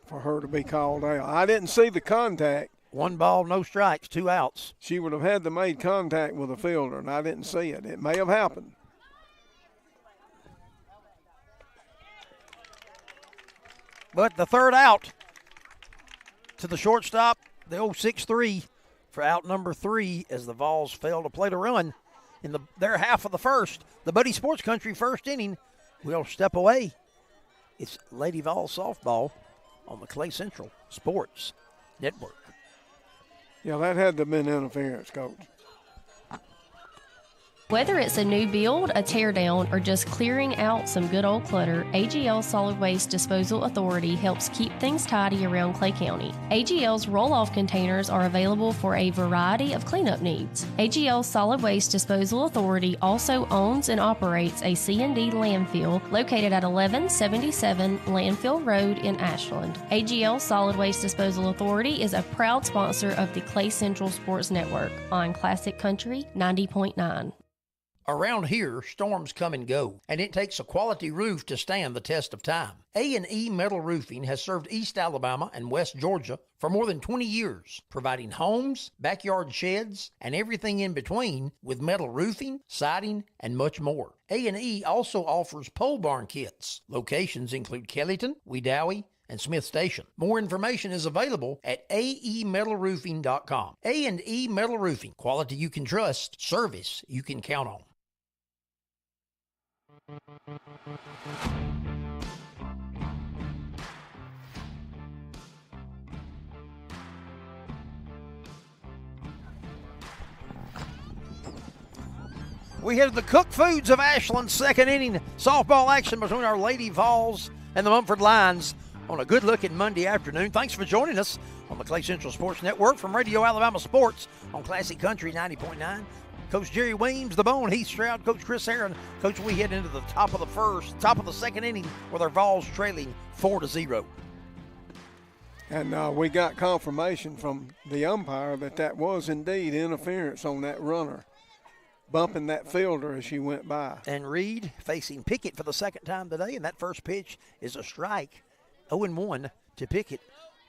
For her to be called out. I didn't see the contact. 1 ball, no strikes, 2 outs. She would have had to make contact with the fielder, and I didn't see it. It may have happened. But the third out to the shortstop, the 0-6-3 for out number 3 as the Vols fail to play the run in their half of the first. The Buddy Sports Country first inning will step away. It's Lady Vols softball on the Clay Central Sports Network. Yeah, that had to have been interference, Coach. Whether it's a new build, a teardown, or just clearing out some good old clutter, AGL Solid Waste Disposal Authority helps keep things tidy around Clay County. AGL's roll-off containers are available for a variety of cleanup needs. AGL Solid Waste Disposal Authority also owns and operates a C&D landfill located at 1177 Landfill Road in Ashland. AGL Solid Waste Disposal Authority is a proud sponsor of the Clay Central Sports Network on Classic Country 90.9. Around here, storms come and go, and it takes a quality roof to stand the test of time. A&E Metal Roofing has served East Alabama and West Georgia for more than 20 years, providing homes, backyard sheds, and everything in between with metal roofing, siding, and much more. A&E also offers pole barn kits. Locations include Kellyton, Wedowee, and Smith Station. More information is available at aemetalroofing.com. A&E Metal Roofing, quality you can trust, service you can count on. We head to the Cook Foods of Ashland second inning softball action between our Lady Vols and the Munford Lions on a good-looking Monday afternoon. Thanks for joining us on the Clay Central Sports Network from Radio Alabama Sports on Classic Country 90.9. Coach Jerry Weems, the Bone, Heath Stroud, Coach Chris Aaron. Coach, we head into the top of the second inning with our Vols trailing 4-0. And we got confirmation from the umpire that was indeed interference on that runner, bumping that fielder as she went by. And Reed facing Pickett for the second time today, and that first pitch is a strike. 0-1 to Pickett.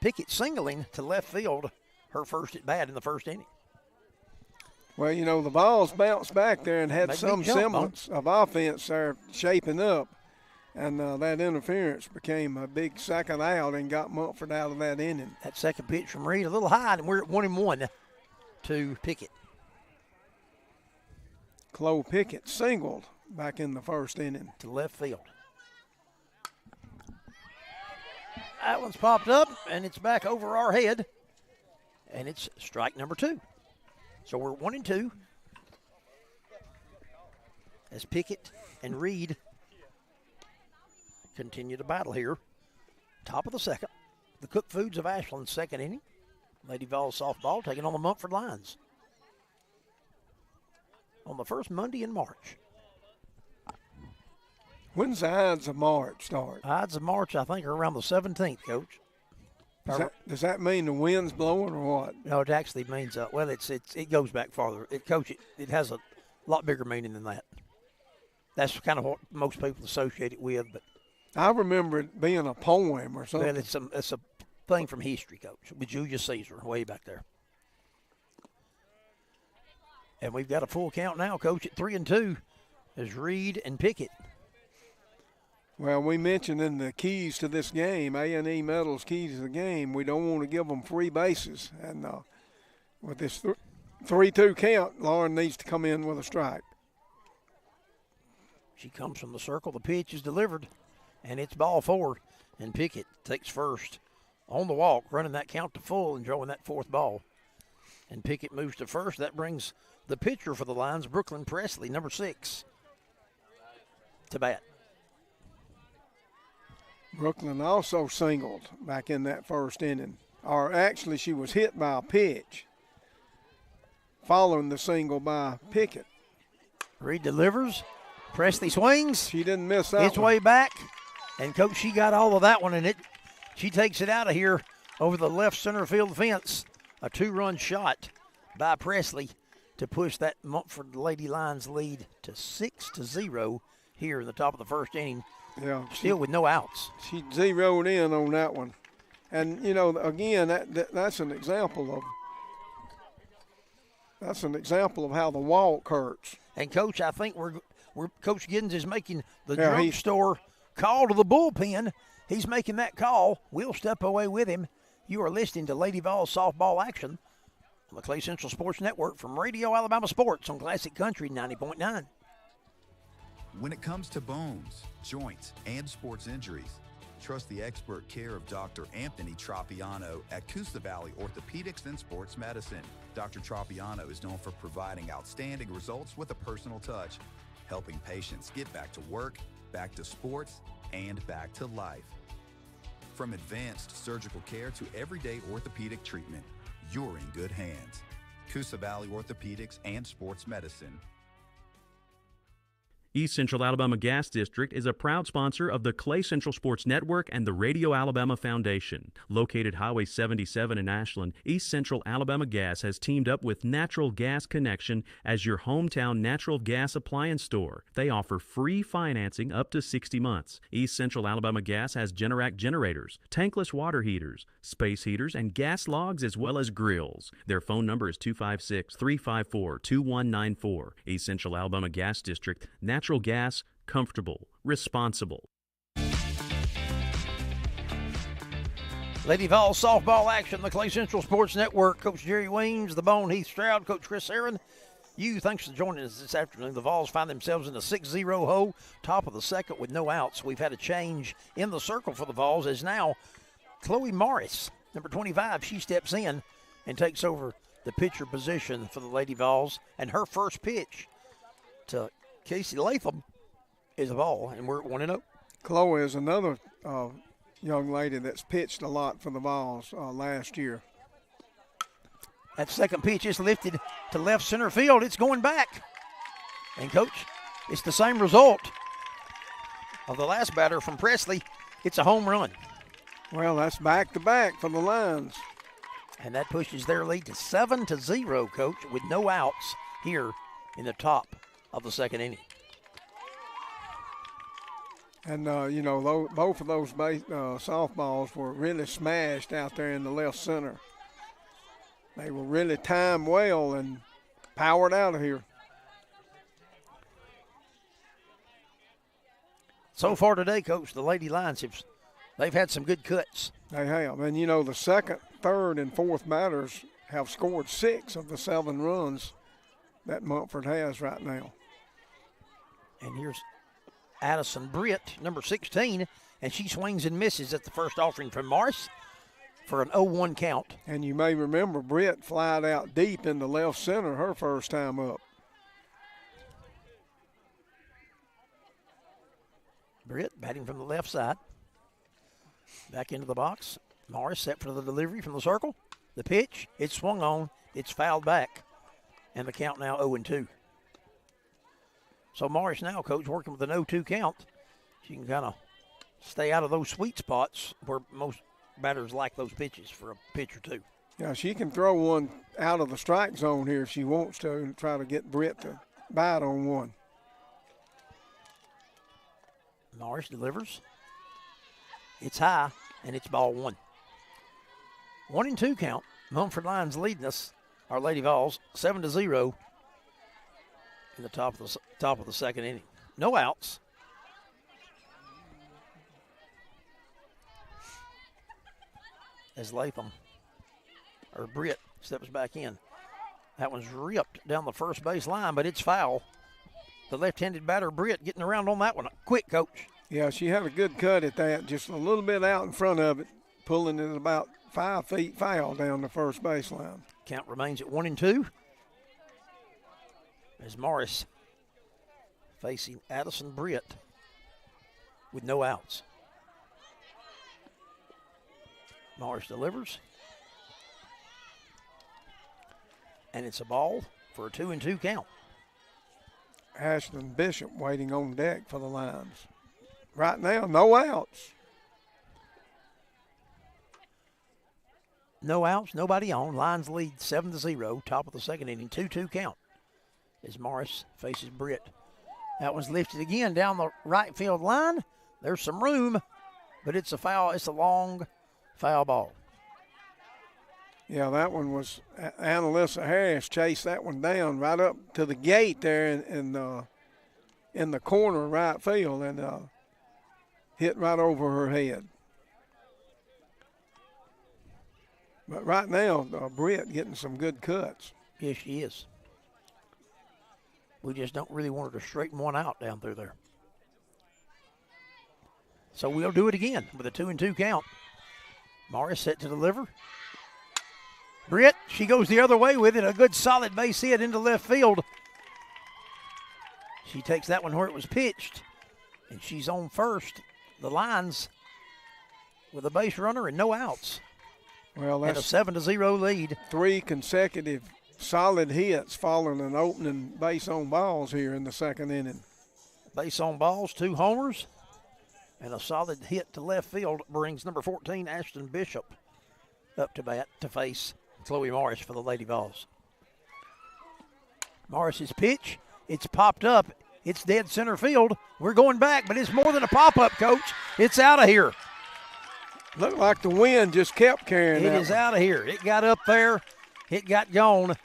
Pickett singling to left field, her first at bat in the first inning. Well, you know, the Vols bounced back there and had some semblance of offense there shaping up. And that interference became a big second out and got Munford out of that inning. That second pitch from Reed a little high, and we're at 1-1 to Pickett. Chloe Pickett singled back in the first inning. To left field. That one's popped up, and it's back over our head. And it's strike number 2. So we're 1-2 as Pickett and Reed continue to battle here. Top of the second. The Cook Foods of Ashland second inning. Lady Vols softball taking on the Munford Lions on the first Monday in March. When's the Ides of March start? Ides of March, I think, are around the 17th, Coach. Does that mean the wind's blowing or what? No, it actually means, it goes back farther. Coach, it has a lot bigger meaning than that. That's kind of what most people associate it with. But I remember it being a poem or something. Well, it's a thing from history, Coach, with Julius Caesar way back there. And we've got a full count now, Coach, at 3-2 as Reed and Pickett. Well, we mentioned in the keys to this game, A&E Metal's keys to the game, we don't want to give them free bases. And with this 3-2 count, Lauren needs to come in with a strike. She comes from the circle. The pitch is delivered, and it's ball 4. And Pickett takes first on the walk, running that count to full and drawing that fourth ball. And Pickett moves to first. That brings the pitcher for the Lions, Brooklyn Presley, number 6, to bat. Brooklyn also singled back in that first inning. Or actually, she was hit by a pitch following the single by Pickett. Reed delivers. Presley swings. She didn't miss that It's one. way back. And, Coach, she got all of that one, and she takes it out of here over the left center field fence. A 2-run shot by Presley to push that Munford Lady Lions lead to 6-0 here in the top of the first inning. Yeah, still with no outs. She zeroed in on that one. And, you know, again, that's an example of how the walk hurts. And, Coach, I think we're Coach Giddens is making the drugstore call to the bullpen. He's making that call. We'll step away with him. You are listening to Lady Vols softball action on the Clay Central Sports Network from Radio Alabama Sports on Classic Country 90.9. When it comes to bones, joints, and sports injuries, trust the expert care of Dr. Anthony Tropiano at Coosa Valley Orthopedics and Sports Medicine. Dr. Tropiano is known for providing outstanding results with a personal touch, helping patients get back to work, back to sports, and back to life. From advanced surgical care to everyday orthopedic treatment, you're in good hands. Coosa Valley Orthopedics and Sports Medicine. East Central Alabama Gas District is a proud sponsor of the Clay Central Sports Network and the Radio Alabama Foundation. Located Highway 77 in Ashland, East Central Alabama Gas has teamed up with Natural Gas Connection as your hometown natural gas appliance store. They offer free financing up to 60 months. East Central Alabama Gas has Generac generators, tankless water heaters, space heaters, and gas logs as well as grills. Their phone number is 256-354-2194. East Central Alabama Gas District, natural gas, comfortable, responsible. Lady Vols softball action, the Clay Central Sports Network. Coach Jerry Weems, the Bone Heath Stroud, Coach Chris Aaron. Thanks for joining us this afternoon. The Vols find themselves in a 6-0 hole, top of the second with no outs. We've had a change in the circle for the Vols as now Chloe Morris, number 25, she steps in and takes over the pitcher position for the Lady Vols. And her first pitch to Casey Latham is a ball, and we're at 1-0. Chloe is another young lady that's pitched a lot for the Vols last year. That second pitch is lifted to left center field. It's going back. And, Coach, it's the same result of the last batter from Presley. It's a home run. Well, that's back-to-back for the Lions. And that pushes their lead to 7-0, Coach, with no outs here in the top of the second inning. And, both of those softballs were really smashed out there in the left center. They were really timed well and powered out of here. So far today, Coach, the Lady Lions, they've had some good cuts. They have. And, the second, third, and fourth batters have scored 6 of the 7 runs that Munford has right now. And here's Addison Britt, number 16, and she swings and misses at the first offering from Morris for an 0-1 count. And you may remember Britt flied out deep into left center her first time up. Britt batting from the left side. Back into the box. Morris set for the delivery from the circle. The pitch, it's swung on, it's fouled back, and the count now 0-2. So Morris now, Coach, working with an 0-2 count. She can kind of stay out of those sweet spots where most batters like those pitches for a pitch or two. Yeah, she can throw one out of the strike zone here if she wants to and try to get Britt to bite on one. Morris delivers. It's high, and it's ball one. 1-2 count. Munford Lions leading us, our Lady Vols, 7-0 in the top of the second inning. No outs. As Britt steps back in. That one's ripped down the first base line, but it's foul. The left-handed batter, Britt, getting around on that one. Quick, Coach. Yeah, she had a good cut at that, just a little bit out in front of it, pulling it about 5 feet foul down the first baseline. Count remains at 1-2. As Morris facing Addison Britt with no outs. Morris delivers. And it's a ball for a 2-2 count. Ashton Bishop waiting on deck for the Lions. Right now, no outs. No outs, nobody on. Lions lead 7-0, top of the second inning, 2-2 count. As Morris faces Britt. That one's lifted again down the right field line. There's some room, but it's a foul. It's a long foul ball. Yeah, that one was Annalisa Harris chased that one down right up to the gate there in the corner right field and hit right over her head. But right now, Britt getting some good cuts. Yes, she is. We just don't really want her to straighten one out down through there. So we'll do it again with a 2-2 count. Morris set to deliver. Britt, she goes the other way with it. A good solid base hit into left field. She takes that one where it was pitched, and she's on first. The Lions with a base runner and no outs. Well, that's and a 7-0 lead. 3 consecutive solid hits following an opening base on balls here in the second inning. Base on balls, 2 homers, and a solid hit to left field brings number 14, Ashton Bishop, up to bat to face Chloe Morris for the Lady Vols. Morris's pitch, it's popped up. It's dead center field. We're going back, but it's more than a pop-up, Coach. It's out of here. Looked like the wind just kept carrying it. It is out of here. It got up there. It got gone.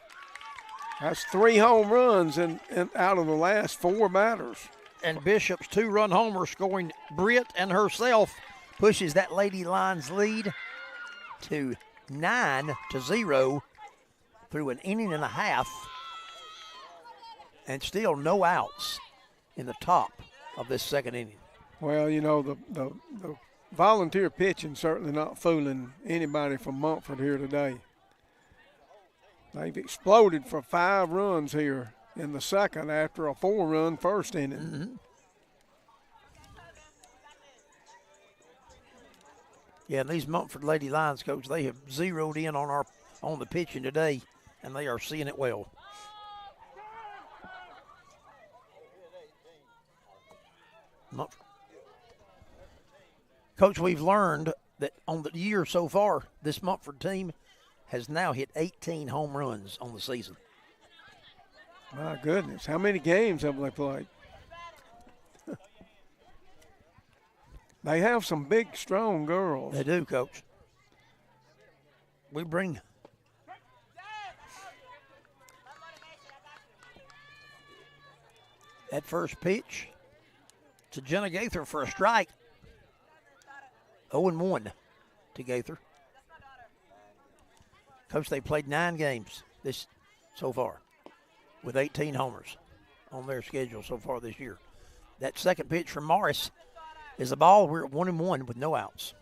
That's 3 home runs and out of the last 4 batters. And Bishop's 2-run homer scoring Britt and herself pushes that Lady Lions lead to 9-0 through an inning and a half, and still no outs in the top of this second inning. Well, you know, the volunteer pitching certainly not fooling anybody from Munford here today. They've exploded for 5 runs here in the second after a 4-run first inning. Mm-hmm. Yeah, and these Munford Lady Lions, Coach, they have zeroed in on the pitching today, and they are seeing it well. Coach, we've learned that on the year so far, this Munford team has now hit 18 home runs on the season. My goodness, how many games have they played? They have some big, strong girls. They do, Coach. We bring that first pitch to Jenna Gaither for a strike. 0-1 to Gaither. Coach, they played 9 games this so far with 18 homers on their schedule so far this year. That second pitch from Morris is a ball. We're at 1-1 with no outs.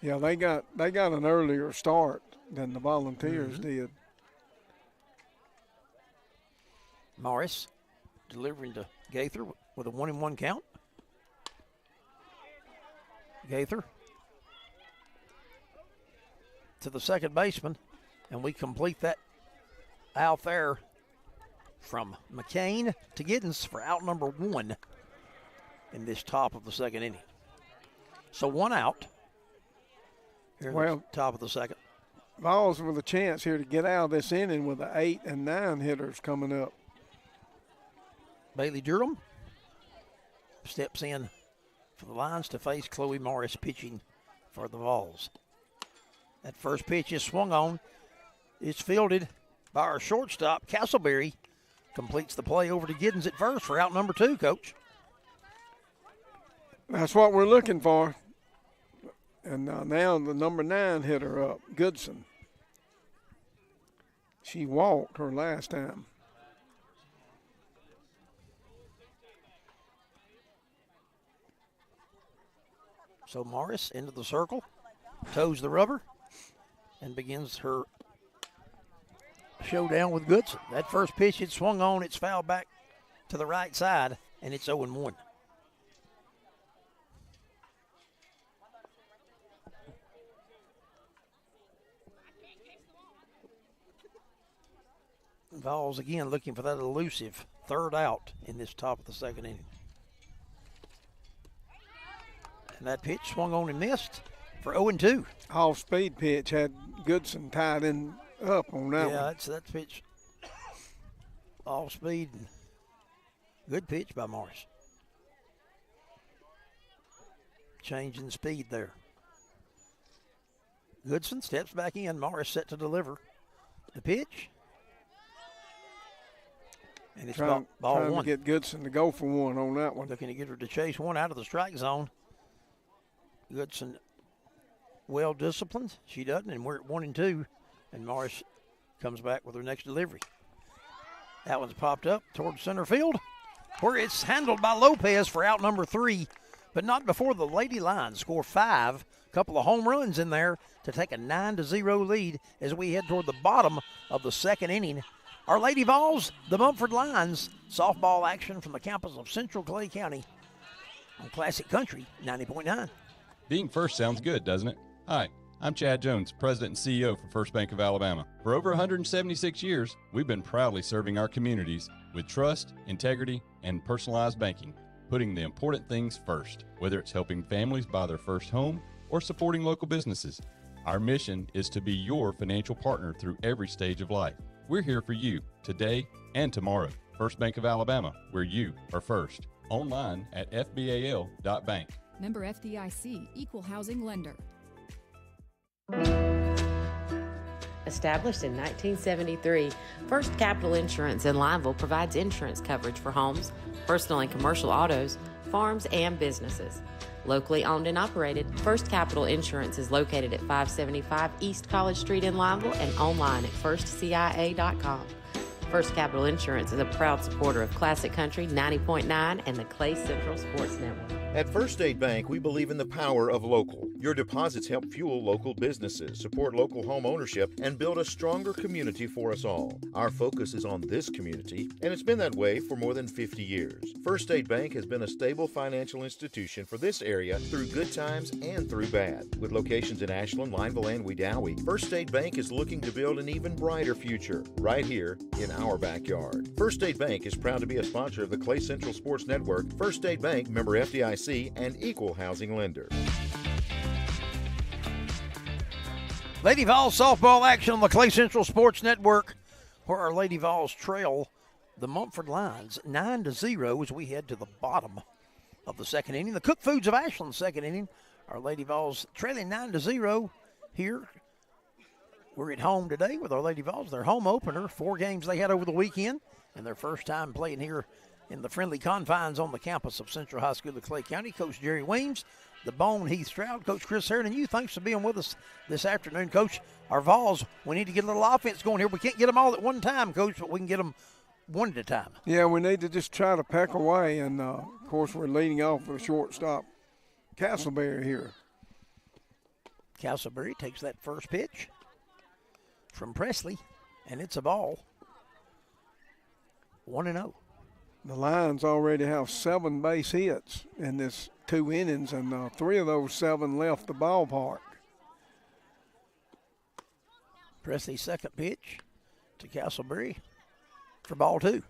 Yeah, they got an earlier start than the Volunteers did. Morris delivering to Gaither with a 1-1 count. Gaither to the second baseman, and we complete that out there from McCain to Giddens for out number 1 in this top of the second inning. So 1 out here at the top of the second. Vols with a chance here to get out of this inning with the 8 and 9 hitters coming up. Bailey Durham steps in for the Lions to face Chloe Morris pitching for the Vols. That first pitch is swung on. It's fielded by our shortstop, Castleberry. Completes the play over to Giddens at first for out number 2, Coach. That's what we're looking for. And now the number 9 hitter up, Goodson. She walked her last time. So Morris into the circle, toes the rubber, and begins her showdown with Goodson. That first pitch, it swung on, it's fouled back to the right side, and it's 0-1. Vols again looking for that elusive third out in this top of the second inning. And that pitch swung on and missed for 0-2. Off-speed pitch had Goodson tied in up on that one. Yeah, that pitch. Off-speed. Good pitch by Morris. Changing speed there. Goodson steps back in. Morris set to deliver the pitch. And it's ball trying 1. To get Goodson to go for 1 on that one. Looking to get her to chase 1 out of the strike zone. Goodson well disciplined. She doesn't, and we're at 1-2. And Morris comes back with her next delivery. That one's popped up toward center field, where it's handled by Lopez for out number 3, but not before the Lady Lions score 5. A couple of home runs in there to take a 9-0 lead as we head toward the bottom of the second inning. Our Lady Vols, the Munford Lions, softball action from the campus of Central Clay County on Classic Country 90.9. Being first sounds good, doesn't it? Hi, I'm Chad Jones, President and CEO for First Bank of Alabama. For over 176 years, we've been proudly serving our communities with trust, integrity, and personalized banking, putting the important things first, whether it's helping families buy their first home or supporting local businesses. Our mission is to be your financial partner through every stage of life. We're here for you today and tomorrow. First Bank of Alabama, where you are first. Online at fbal.bank. Member FDIC, Equal Housing Lender. Established in 1973, First Capital Insurance in Lineville provides insurance coverage for homes, personal and commercial autos, farms, and businesses. Locally owned and operated, First Capital Insurance is located at 575 East College Street in Lineville and online at firstcia.com. First Capital Insurance is a proud supporter of Classic Country 90.9 and the Clay Central Sports Network. At First State Bank, we believe in the power of local. Your deposits help fuel local businesses, support local home ownership, and build a stronger community for us all. Our focus is on this community, and it's been that way for more than 50 years. First State Bank has been a stable financial institution for this area through good times and through bad. With locations in Ashland, Lineville, and Wedowee, First State Bank is looking to build an even brighter future right here in our backyard. First State Bank is proud to be a sponsor of the Clay Central Sports Network. First State Bank, member FDIC, and Equal Housing Lender. Lady Vols softball action on the Clay Central Sports Network, where our Lady Vols trail the Munford Lions 9-0 as we head to the bottom of the second inning. The Cook Foods of Ashland second inning. Our Lady Vols trailing 9-0 here. We're at home today with our Lady Vols. Their home opener, 4 games they had over the weekend, and their first time playing here in the friendly confines on the campus of Central High School of Clay County. Coach Jerry Weems, the Bone Heath Stroud, Coach Chris Harrington, you, thanks for being with us this afternoon. Coach, our Vols, we need to get a little offense going here. We can't get them all at one time, Coach, but we can get them one at a time. Yeah, we need to just try to peck away, and, of course, we're leading off with a shortstop, Castleberry here. Castleberry takes that first pitch from Presley, and it's a ball. 1-0. The Lions already have 7 base hits in this 2 innings, and 3 of those 7 left the ballpark. Presley's second pitch to Castleberry for ball 2.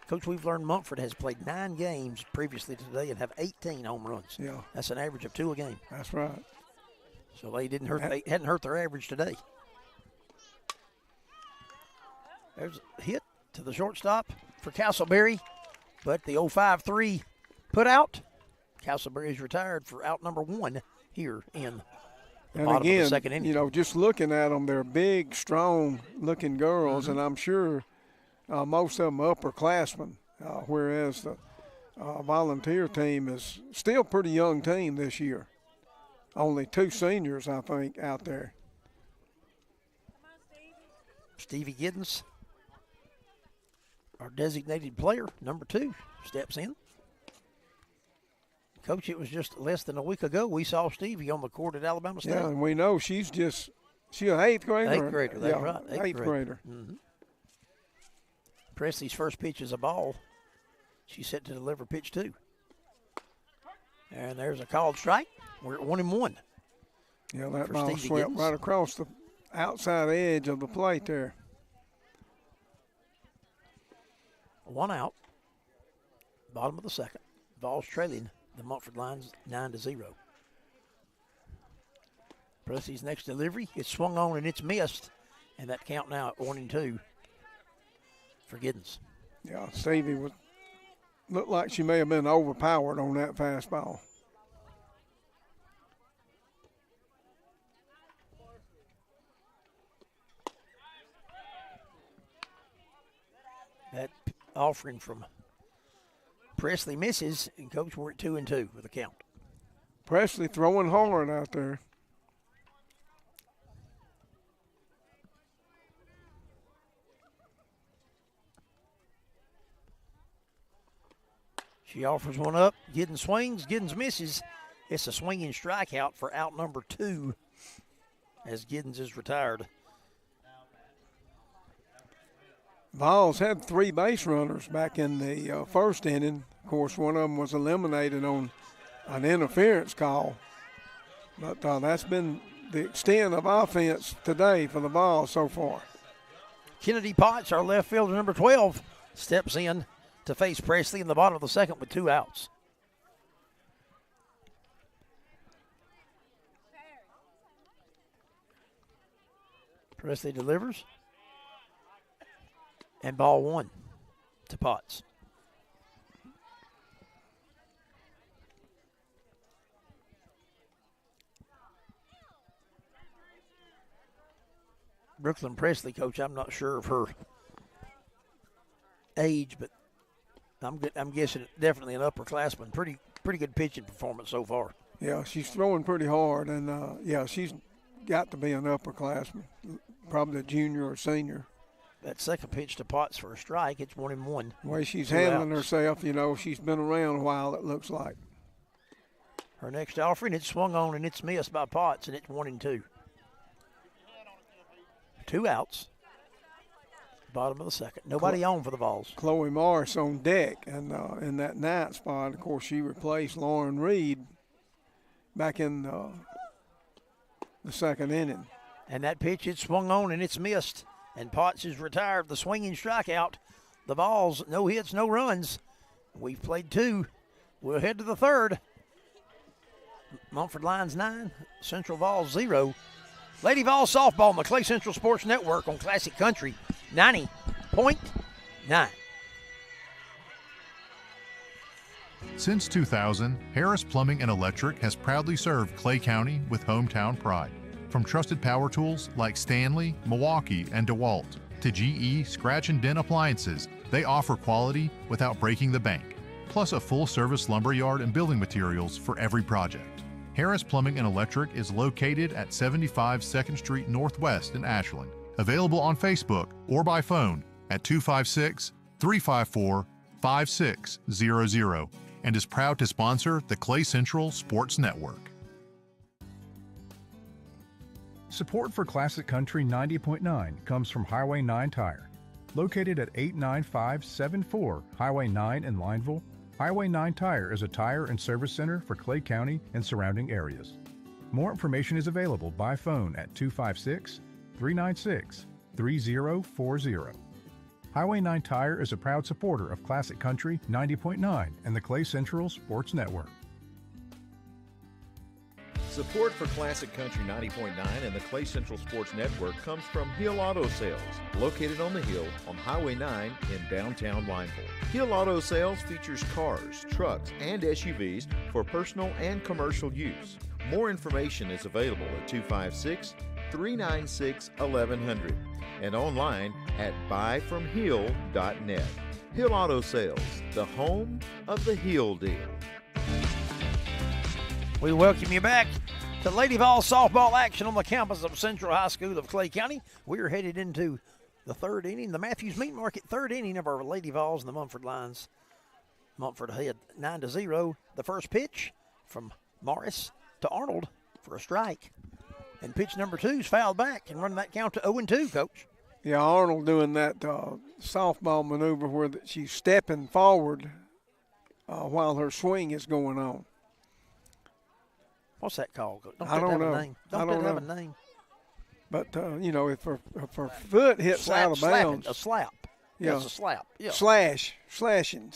Coach, we've learned Munford has played 9 games previously today and have 18 home runs. Yeah. That's an average of 2 a game. That's right. So they hadn't hurt their average today. There's a hit to the shortstop for Castleberry, but the 0-5-3 put out. Castleberry's retired for out number 1 here in the bottom of the second inning. You know, just looking at them, they're big, strong-looking girls, and I'm sure most of them are upperclassmen, whereas the volunteer team is still a pretty young team this year. Only 2 seniors, I think, out there. Stevie Giddens, our designated player, number 2, steps in. Coach, it was just less than a week ago we saw Stevie on the court at Alabama State. Yeah, and we know she's an 8th grader. 8th grader, that's yeah, right. 8th grader. Mm-hmm. Presley's first pitch is a ball. She's set to deliver pitch 2. And there's a called strike. We're at 1-1. Yeah, that ball swept right across the outside edge of the plate there. 1 out. Bottom of the second. Vols trailing the Munford Lions 9-0. Presley's next delivery. It's swung on and it's missed. And that count now at 1-2 for Giddens. Yeah, Stevie looked like she may have been overpowered on that fastball. That offering from Presley misses, and Coach, we're at 2-2 with the count. Presley throwing hard out there. She offers one up. Giddens swings. Giddens misses. It's a swinging strikeout for out number 2 as Giddens is retired. Vols had 3 base runners back in the first inning. Of course, one of them was eliminated on an interference call. But that's been the extent of offense today for the Vols so far. Kennedy Potts, our left fielder, number 12, steps in to face Presley in the bottom of the second with 2 outs. Presley delivers. And ball 1 to Potts. Brooklyn Presley, coach, I'm not sure of her age, but I'm guessing definitely an upperclassman. Pretty good pitching performance so far. Yeah, she's throwing pretty hard, and she's got to be an upperclassman, probably a junior or senior. That second pitch to Potts for a strike, it's 1-1. The way she's handling herself, she's been around a while, it looks like. Her next offering, it's swung on and it's missed by Potts, and it's 1-2. 2 outs. Bottom of the second. Nobody on for the Vols. Chloe Morris on deck, and in that 9th spot, of course, she replaced Lauren Reed back in the second inning. And that pitch, it's swung on and it's missed. And Potts is retired. The swinging strikeout. The Vols, no hits, no runs. We've played 2. We'll head to the 3rd. Munford Lions 9, Central Vols 0. Lady Vols softball on the Clay Central Sports Network on Classic Country 90.9. Since 2000, Harris Plumbing and Electric has proudly served Clay County with hometown pride. From trusted power tools like Stanley, Milwaukee, and DeWalt to GE scratch and dent appliances, they offer quality without breaking the bank, plus a full-service lumberyard and building materials for every project. Harris Plumbing and Electric is located at 75 2nd Street Northwest in Ashland. Available on Facebook or by phone at 256-354-5600 and is proud to sponsor the Clay Central Sports Network. Support for Classic Country 90.9 comes from Highway 9 Tire. Located at 89574 Highway 9 in Lineville, Highway 9 Tire is a tire and service center for Clay County and surrounding areas. More information is available by phone at 256-396-3040. Highway 9 Tire is a proud supporter of Classic Country 90.9 and the Clay Central Sports Network. Support for Classic Country 90.9 and the Clay Central Sports Network comes from Hill Auto Sales, located on the Hill on Highway 9 in downtown Lineville. Hill Auto Sales features cars, trucks, and SUVs for personal and commercial use. More information is available at 256-396-1100 and online at buyfromhill.net. Hill Auto Sales, the home of the Hill deal. We welcome you back to Lady Vols softball action on the campus of Central High School of Clay County. We're headed into the 3rd inning, the Matthews Meat Market 3rd inning of our Lady Vols and the Munford Lions. Munford ahead 9-0. The first pitch from Morris to Arnold for a strike. And pitch number 2 is fouled back and running that count to 0-2, Coach. Yeah, Arnold doing that softball maneuver where she's stepping forward while her swing is going on. What's that called? I don't know. Don't have a name. But, if her foot hits out of bounds. A slap. Yeah. It's a slap. Yeah. Slashing. Slapping,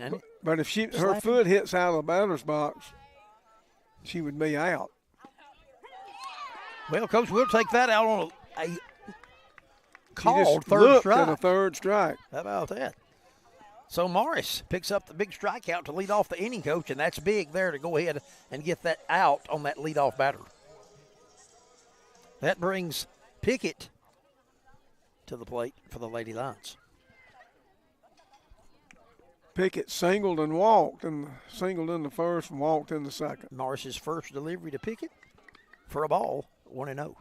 isn't it? But if her foot hits out of the batter's box, she would be out. Well, Coach, we'll take that out on a called just third strike. At a third strike. How about that? So Morris picks up the big strikeout to lead off the inning, Coach, and that's big there to go ahead and get that out on that leadoff batter. That brings Pickett to the plate for the Lady Lions. Pickett singled and walked, and singled in the first and walked in the second. Morris's first delivery to Pickett for a ball, 1-0.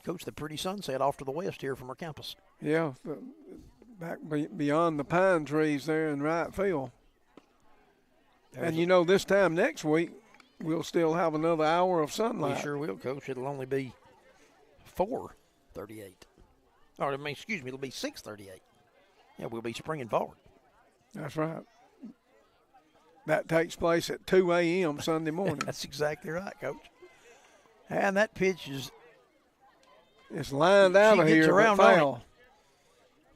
Coach, the pretty sunset off to the west here from our campus. Yeah, back beyond the pine trees there in right field. And this time next week, we'll still have another hour of We sunlight. sure will, Coach. It'll only be 4:38. Or, excuse me, it'll be 6:38. Yeah, we'll be springing forward. That's right. That takes place at 2 a.m. Sunday morning. That's exactly right, Coach. And that pitch is... It's lined out of here, around but foul.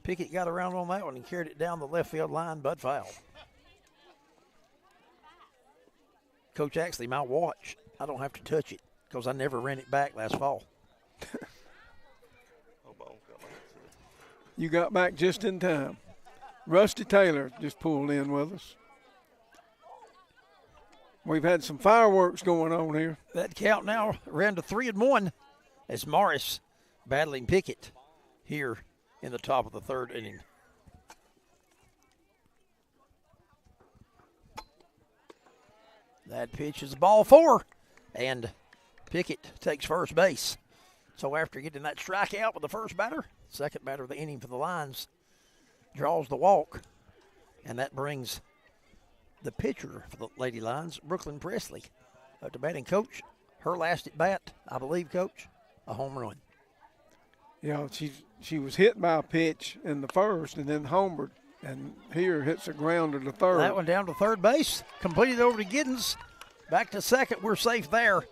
Pickett got around on that one and carried it down the left field line, but foul. Coach, actually, my watch, I don't have to touch it because I never ran it back last fall. You got back just in time. Rusty Taylor just pulled in with us. We've had some fireworks going on here. That count now around to 3-1 as Morris battling Pickett here in the top of the third inning. That pitch is ball 4, and Pickett takes first base. So after getting that strikeout with the first batter, second batter of the inning for the Lions draws the walk, and that brings the pitcher for the Lady Lions, Brooklyn Presley, up to batting. Coach, her last at bat, I believe, Coach, a home run. Yeah, she was hit by a pitch in the first and then homered, and here hits a grounder to third. That one down to third base, completed over to Giddens. Back to second, we're safe there.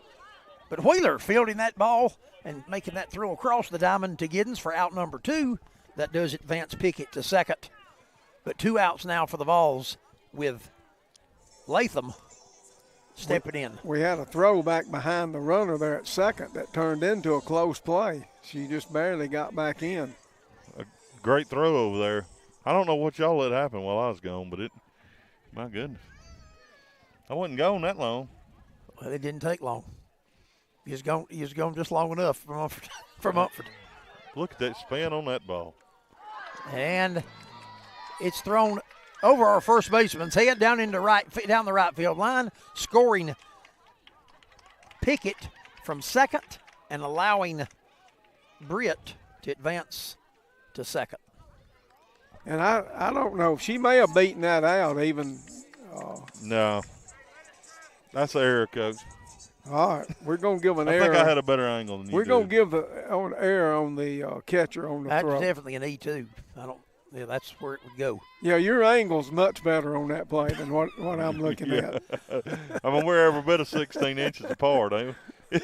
But Wheeler fielding that ball and making that throw across the diamond to Giddens for out number 2. That does advance Pickett to second. But 2 outs now for the Vols with Latham stepping in. We had a throw back behind the runner there at second that turned into a close play. She just barely got back in. A great throw over there. I don't know what y'all let happen while I was gone, but my goodness. I wasn't gone that long. Well, it didn't take long. He was gone just long enough from Munford. Look at that spin on that ball. And it's thrown over our first baseman's head down the right field line, scoring Pickett from second and allowing Britt to advance to second. And I don't know. She may have beaten that out even. No. That's an error, Coach. All right. We're going to give an error. I think I had a better angle than you We're going to give an error on the catcher on the throw. That's definitely an E2. Yeah, that's where it would go. Yeah, your angle's much better on that play than what I'm looking at. I mean, we're every bit of 16 inches apart, ain't we?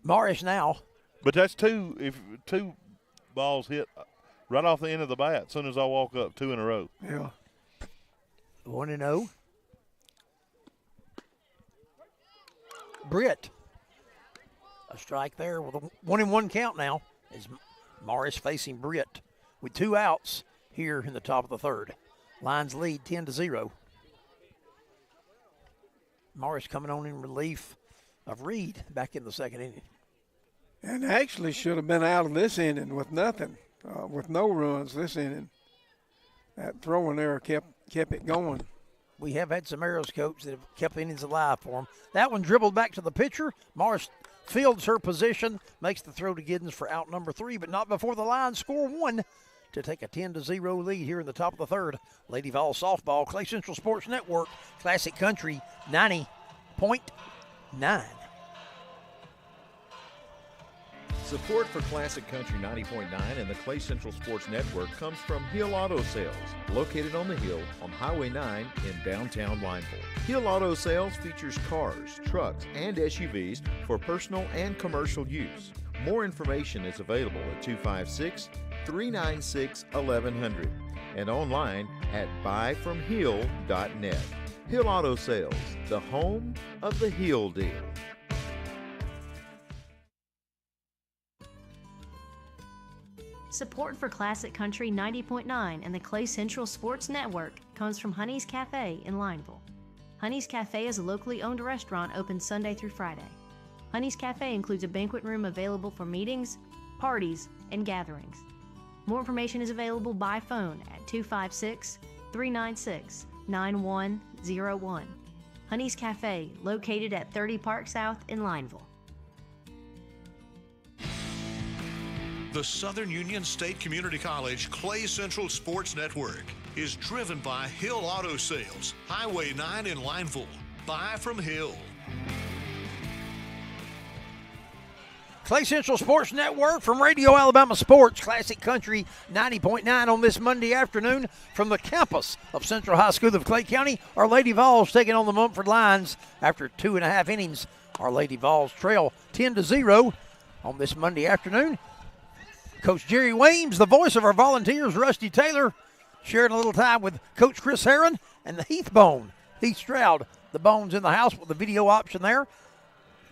Morris now. But that's two balls hit right off the end of the bat as soon as I walk up, 2 in a row. Yeah. 1-0. Britt. A strike there with a 1-1 count now as Morris facing Britt with 2 outs here in the top of the third. Lions lead 10-0. Morris coming on in relief of Reed back in the second inning. And actually should have been out of this inning with nothing, with no runs this inning. That throwing error kept it going. We have had some arrows, Coach, that have kept innings alive for him. That one dribbled back to the pitcher. Morris fields her position, makes the throw to Giddens for out number 3, but not before the Lions score 1 to take a 10-0 lead here in the top of the third. Lady Vol softball, Clay Central Sports Network, Classic Country 90.9. Support for Classic Country 90.9 and the Clay Central Sports Network comes from Hill Auto Sales, located on the Hill on Highway 9 in downtown Lineville. Hill Auto Sales features cars, trucks, and SUVs for personal and commercial use. More information is available at 256-396-1100 and online at buyfromhill.net. Hill Auto Sales, the home of the Hill deal. Support for Classic Country 90.9 and the Clay Central Sports Network comes from Honey's Cafe in Lineville. Honey's Cafe is a locally owned restaurant open Sunday through Friday. Honey's Cafe includes a banquet room available for meetings, parties, and gatherings. More information is available by phone at 256-396-9101. Honey's Cafe, located at 30 Park South in Lineville. The Southern Union State Community College Clay Central Sports Network. is driven by Hill Auto Sales, Highway 9 in Lineville. Buy from Hill. Clay Central Sports Network from Radio Alabama Sports, Classic Country 90.9 on this Monday afternoon from the campus of Central High School of Clay County. Our Lady Vols taking on the Munford Lions after 2.5 innings. Our Lady Vols trail 10-0 on this Monday afternoon. Coach Jerry Weems, the voice of our Volunteers, Rusty Taylor, sharing a little time with Coach Chris Herron and the Heath Stroud. The Bones in the house with the video option there.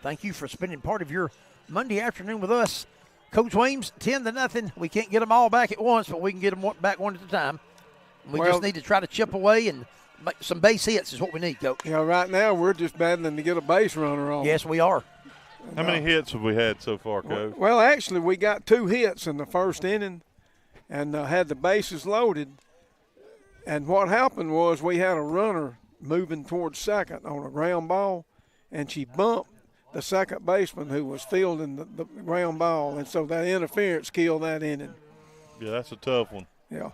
Thank you for spending part of your Monday afternoon with us. Coach Weems, 10-0. We can't get them all back at once, but we can get them back one at a time. We just need to try to chip away and make some base hits is what we need, Coach. Yeah, right now we're just battling to get a base runner on. Yes, we are. How many hits have we had so far, Coach? Well, actually, we got 2 hits in the first inning and had the bases loaded. And what happened was we had a runner moving towards second on a ground ball, and she bumped the second baseman who was fielding the ground ball, and so that interference killed that inning. Yeah, that's a tough one. Yeah.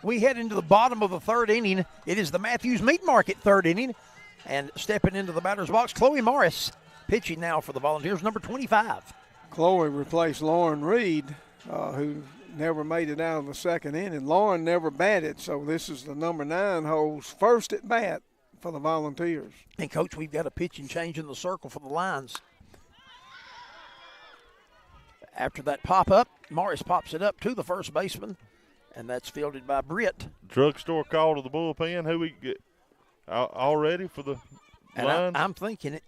We head into the bottom of the third inning. It is the Matthews Meat Market third inning, and stepping into the batter's box, Chloe Morris, pitching now for the Volunteers, number 25. Chloe replaced Lauren Reed, who never made it out of the second inning. Lauren never batted, so this is the number 9 hole's first at bat for the Volunteers. And, Coach, we've got a pitching change in the circle for the Lions. After that pop-up, Morris pops it up to the first baseman, and that's fielded by Britt. Drugstore call to the bullpen. Who we get all ready for the Lions? I'm thinking it.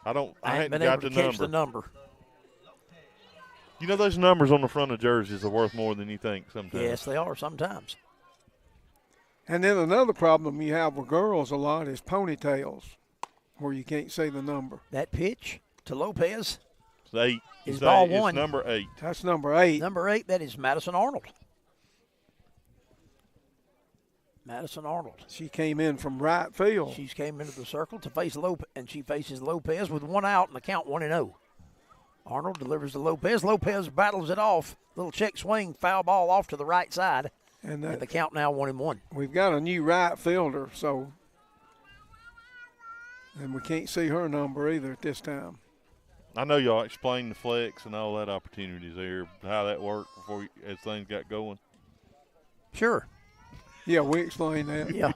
I haven't been got able to catch the number. You know those numbers on the front of jerseys are worth more than you think sometimes. Yes, they are sometimes. And then another problem you have with girls a lot is ponytails, where you can't say the number. That pitch to Lopez it's 8. is ball 1. It's number 8. That's number 8. Number 8, that is Madison Arnold. Madison Arnold. She came in from right field. She came into the circle to face Lopez, and she faces Lopez with 1 out and the count 1-0. Arnold delivers to Lopez. Lopez battles it off. Little check swing, foul ball off to the right side. And the count now 1-1. We've got a new right fielder, and we can't see her number either at this time. I know y'all explained the flex and all that opportunities there, how that worked as things got going. Sure. Yeah, we explained that. Yeah.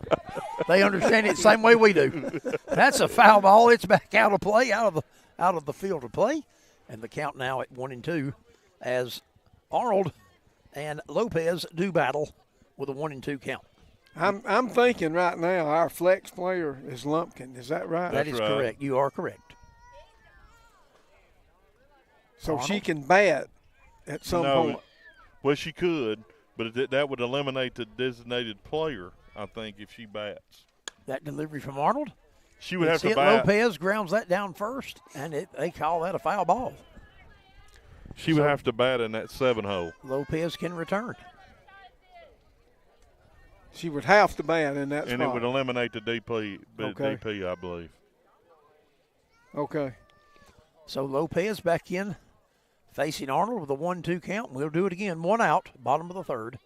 They understand it the same way we do. That's a foul ball. It's back out of play, out of the field of play. And the count now at 1-2 as Arnold and Lopez do battle with a 1-2 count. I'm thinking right now our flex player is Lumpkin. Is that right? That is correct. You are correct. So Arnold. she can bat at some point. Well, she could, but that would eliminate the designated player, I think, if she bats. That delivery from Arnold. She would have to bat. Lopez grounds that down first, and they call that a foul ball. She would have to bat in that 7 hole. Lopez can return. She would have to bat in that spot. And it would eliminate the DP, Okay. DP, I believe. Okay. So Lopez back in, facing Arnold with a 1-2 count. We'll do it again. 1 out, bottom of the third.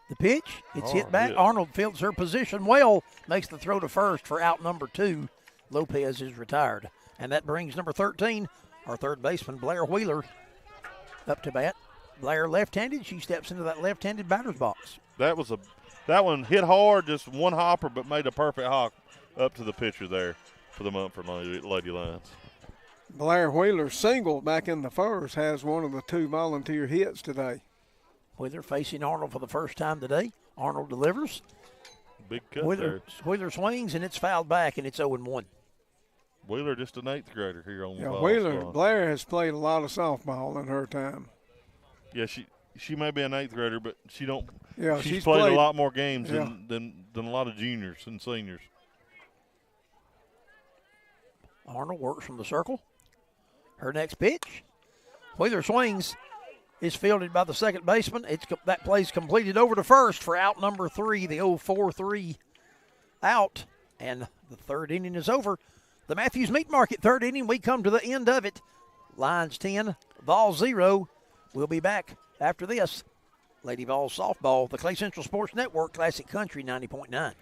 The pitch, it's hit back. Hit. Arnold fields her position well, makes the throw to first for out number 2. Lopez is retired. And that brings number 13, our third baseman, Blair Wheeler, up to bat. Blair left-handed. She steps into that left-handed batter's box. That one hit hard, just one hopper, but made a perfect hop up to the pitcher there for the Munford Lady Lions. Blair Wheeler single back in the first has one of the 2 volunteer hits today. Wheeler facing Arnold for the first time today. Arnold delivers. Big cut there. Wheeler swings, and it's fouled back, and it's 0-1. Wheeler just an 8th grader here on the ball Wheeler, squad. Blair has played a lot of softball in her time. Yeah, she may be an 8th grader, but she don't. Yeah, she's played a lot more games than a lot of juniors and seniors. Arnold works from the circle. Her next pitch. Wheeler swings. Is fielded by the second baseman. That play's completed over to first for out number 3, the 0-4-3 out. And the third inning is over. The Matthews Meat Market third inning, we come to the end of it. Lions 10, Vols 0. We'll be back after this Lady Vols softball, the Clay Central Sports Network, Classic Country 90.9.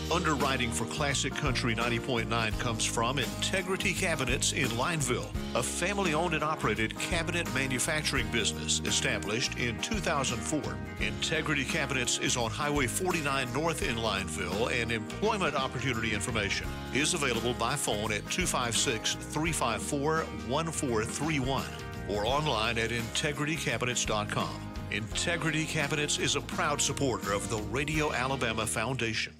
Underwriting for Classic Country 90.9 comes from Integrity Cabinets in Lineville, a family-owned and operated cabinet manufacturing business established in 2004. Integrity Cabinets is on Highway 49 North in Lineville, and employment opportunity information is available by phone at 256-354-1431 or online at integritycabinets.com. Integrity Cabinets is a proud supporter of the Radio Alabama Foundation.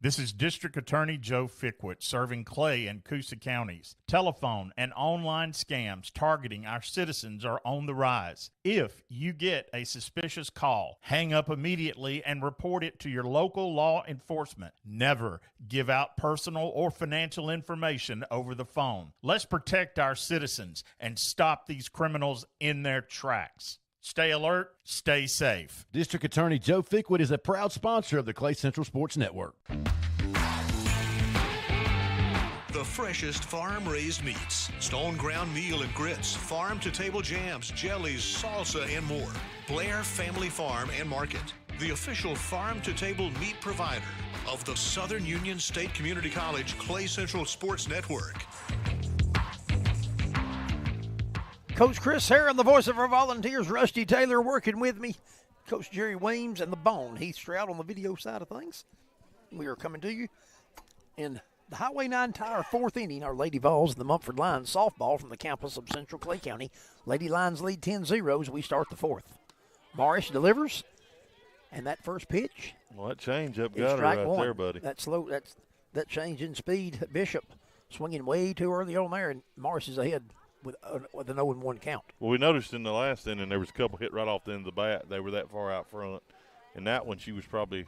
This is District Attorney Joe Fickwit serving Clay and Coosa counties. Telephone and online scams targeting our citizens are on the rise. If you get a suspicious call, hang up immediately and report it to your local law enforcement. Never give out personal or financial information over the phone. Let's protect our citizens and stop these criminals in their tracks. Stay alert, stay safe. District Attorney Joe Fickwit is a proud sponsor of the Clay Central Sports Network. The freshest farm-raised meats, stone ground meal and grits, farm-to-table jams, jellies, salsa, and more. Blair Family Farm and Market, the official farm-to-table meat provider of the Southern Union State Community College Clay Central Sports Network. Coach Chris Herron, the voice of our Volunteers, Rusty Taylor working with me, Coach Jerry Weems, and the Bone, Heath Stroud on the video side of things. We are coming to you in the Highway 9 Tire fourth inning. Our Lady Vols and the Munford Lions softball from the campus of Central Clay County. Lady Lions lead 10-0 as we start the fourth. Morris delivers, and that first pitch. Well, that changeup got her right there, buddy. That change in speed. Bishop swinging way too early on there, and Morris is ahead with an 0-1 count. Well, we noticed in the last inning there was a couple hit right off the end of the bat. They were that far out front. And that one she was probably,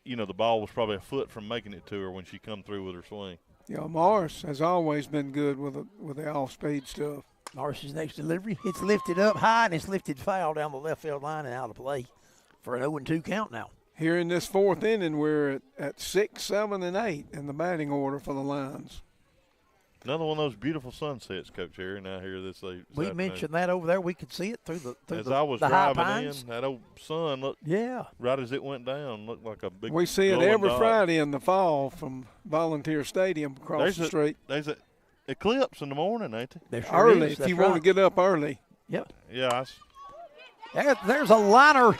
the ball was probably a foot from making it to her when she come through with her swing. Yeah, Morris has always been good with the off-speed stuff. Morris's next delivery, it's lifted up high and it's lifted foul down the left field line and out of play for an 0-2 count now. Here in this fourth inning, we're at 6, 7, and 8 in the batting order for the Lions. Another one of those beautiful sunsets, Coach Harry, out here this afternoon. We mentioned that over there. We could see it through I was driving in, that old sun looked, yeah, right as it went down, looked like a big We see it every dot. Friday in the fall from Volunteer Stadium across the street. There's an eclipse in the morning, ain't there? There sure early, is. if you want to get up early. Yep. Yeah. There's a liner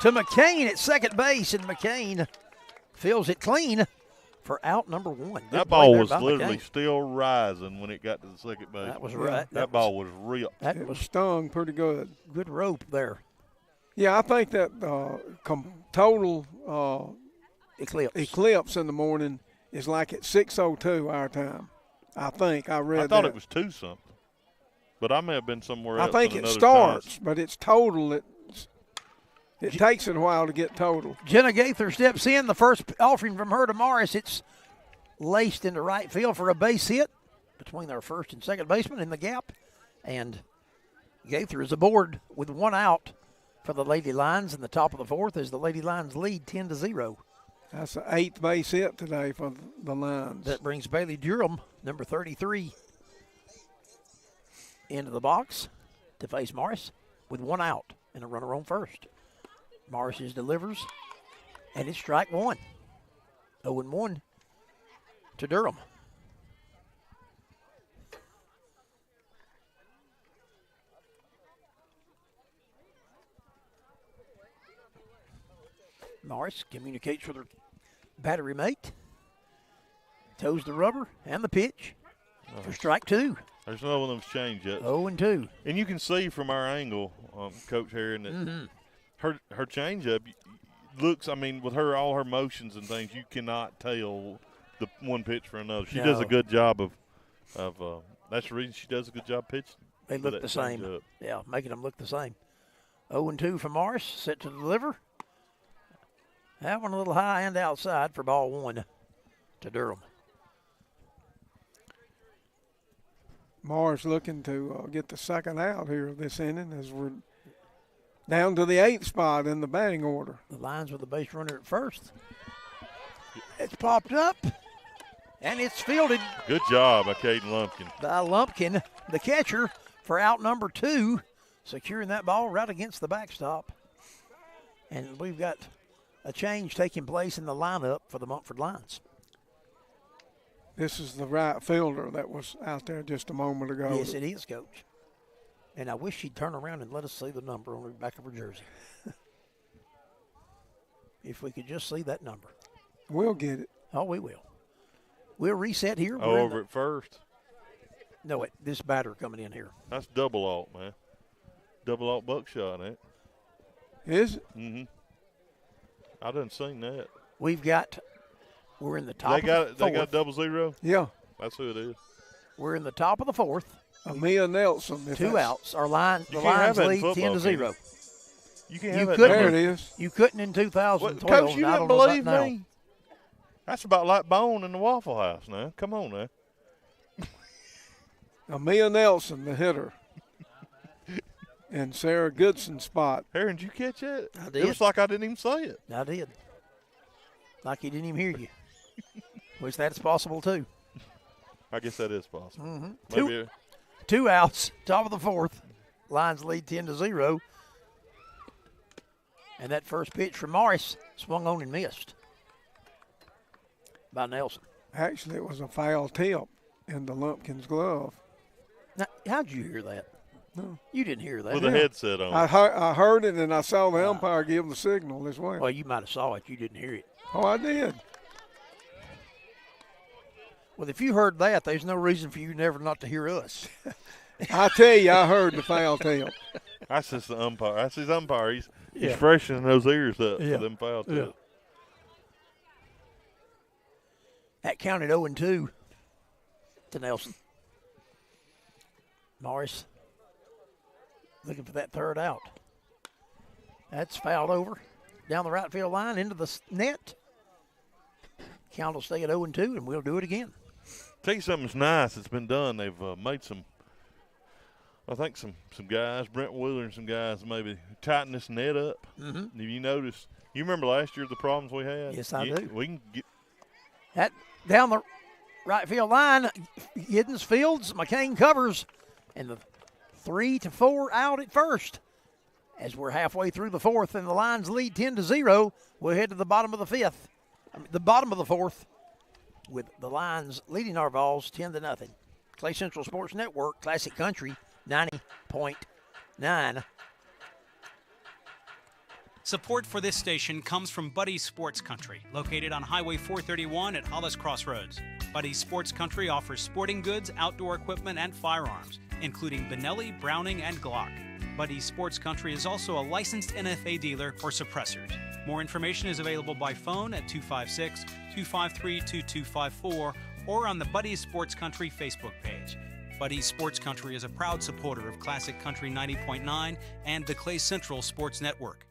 to McCain at second base, and McCain fills it clean for out number one. That ball was literally still rising when it got to the second base. That was right. That ball was ripped. That was stung pretty good. Good rope there. Yeah, I think that total eclipse in the morning is like at 6:02 our time. I think I read. I thought it was 2 something, but I may have been somewhere else. I think it starts, but it's total. It takes it a while to get total. Jenna Gaither steps in. The first offering from her to Morris. It's laced into right field for a base hit between their first and second baseman in the gap. And Gaither is aboard with one out for the Lady Lions in the top of the fourth as the Lady Lions lead 10-0. That's the 8th base hit today for the Lions. That brings Bailey Durham, number 33, into the box to face Morris with one out and a runner on first. Morris delivers, and it's strike one. 0-1 to Durham. Morris communicates with her battery mate. Toes the rubber and the pitch for strike two. There's another one of those changeups. 0-2. And you can see from our angle, Coach Herron, that her changeup looks, with all her motions and things, you cannot tell the one pitch for another. She does a good job of that's the reason she does a good job pitching. They look the same. Yeah, making them look the same. 0-2 for Morris, set to deliver. That one a little high and outside for ball one to Durham. Morris looking to get the second out here this inning as we're down to the 8th spot in the batting order. The Lions with the base runner at first. It's popped up, and it's fielded. Good job by Caden Lumpkin. By Lumpkin, the catcher, for out number 2, securing that ball right against the backstop. And we've got a change taking place in the lineup for the Munford Lions. This is the right fielder that was out there just a moment ago. Yes, it is, Coach. And I wish she'd turn around and let us see the number on the back of her jersey. If we could just see that number. We'll get it. Oh, we will. We'll reset here. Oh, over at first. No, this batter coming in here. That's double alt, man. Double alt buckshot, eh? Is it? Mm-hmm. I done seen that. We're in the top of the fourth. They got 00? Yeah. That's who it is. We're in the top of the fourth. Mia Nelson. Two outs. The Lions lead 10-0. You can't have that. There it is. You couldn't in 2012. Coach, you didn't believe me? That's about like Bone in the Waffle House now. Come on now. Mia Nelson, the hitter. And Sarah Goodson's spot. Aaron, did you catch it? I did. It was like I didn't even say it. I did. Like he didn't even hear you. Which that's possible too. I guess that is possible. Mm-hmm. Two outs, top of the fourth. Lions lead 10-0. And that first pitch from Morris swung on and missed by Nelson. Actually, it was a foul tip in the Lumpkins glove. Now, how'd you hear that? No. You didn't hear that. With a headset on. I heard it, and I saw the umpire give the signal as well. Well, you might have saw it. You didn't hear it. Oh, I did. Well, if you heard that, there's no reason for you never not to hear us. I tell you, I heard the foul tip. That's just the umpire. That's his umpire. He's freshening those ears up for them foul tips. Yeah. That counted 0-2 to Nelson. Morris looking for that third out. That's fouled over down the right field line into the net. Count will stay at 0-2, and we'll do it again. Tell you something's nice that's been done. They've made some, I think some guys, Brent Wheeler and some guys maybe tighten this net up. Mm-hmm. Have you noticed? You remember last year the problems we had? Yes, I do. We can get that down the right field line. Giddens fields, McCain covers, and the 3-4 out at first. As we're halfway through the fourth and the Lions lead 10-0, we'll head to the bottom of the bottom of the fourth, with the Lions leading our Vols 10-0. Clay Central Sports Network, Classic Country 90.9. Support for this station comes from Buddy's Sports Country, located on Highway 431 at Hollis Crossroads. Buddy's Sports Country offers sporting goods, outdoor equipment, and firearms, including Benelli, Browning, and Glock. Buddy's Sports Country is also a licensed NFA dealer for suppressors. More information is available by phone at 256-253-2254 or on the Buddy's Sports Country Facebook page. Buddy's Sports Country is a proud supporter of Classic Country 90.9 and the Clay Central Sports Network.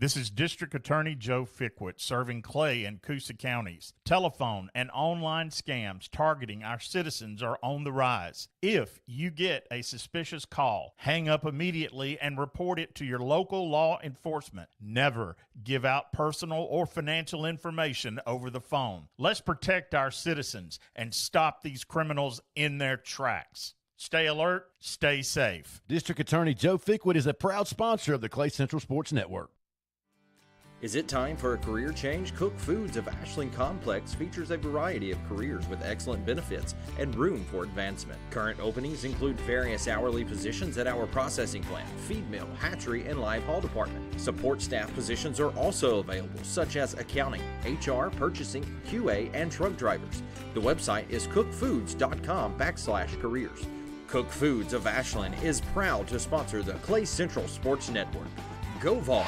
This is District Attorney Joe Fickwit serving Clay and Coosa counties. Telephone and online scams targeting our citizens are on the rise. If you get a suspicious call, hang up immediately and report it to your local law enforcement. Never give out personal or financial information over the phone. Let's protect our citizens and stop these criminals in their tracks. Stay alert, stay safe. District Attorney Joe Fickwit is a proud sponsor of the Clay Central Sports Network. Is it time for a career change? Cook Foods of Ashland Complex features a variety of careers with excellent benefits and room for advancement. Current openings include various hourly positions at our processing plant, feed mill, hatchery, and live haul department. Support staff positions are also available, such as accounting, HR, purchasing, QA, and truck drivers. The website is cookfoods.com/careers. Cook Foods of Ashland is proud to sponsor the Clay Central Sports Network. Go Vols!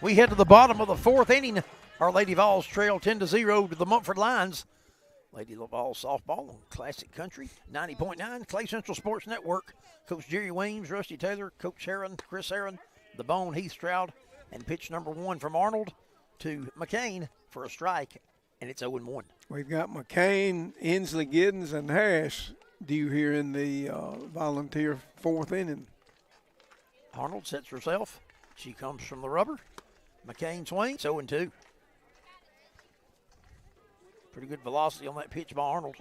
We head to the bottom of the fourth inning. Our Lady Vols trail 10-0 to the Munford Lions. Lady Vols softball on Classic Country 90.9, Clay Central Sports Network. Coach Jerry Weems, Rusty Taylor, Coach Heron, Chris Heron, the Bone, Heath Stroud, and pitch number 1 from Arnold to McCain for a strike, and it's 0-1. We've got McCain, Inslee, Giddens, and Harris due here in the volunteer fourth inning. Arnold sets herself. She comes from the rubber. McCain swings, 0-2. Pretty good velocity on that pitch by Arnold.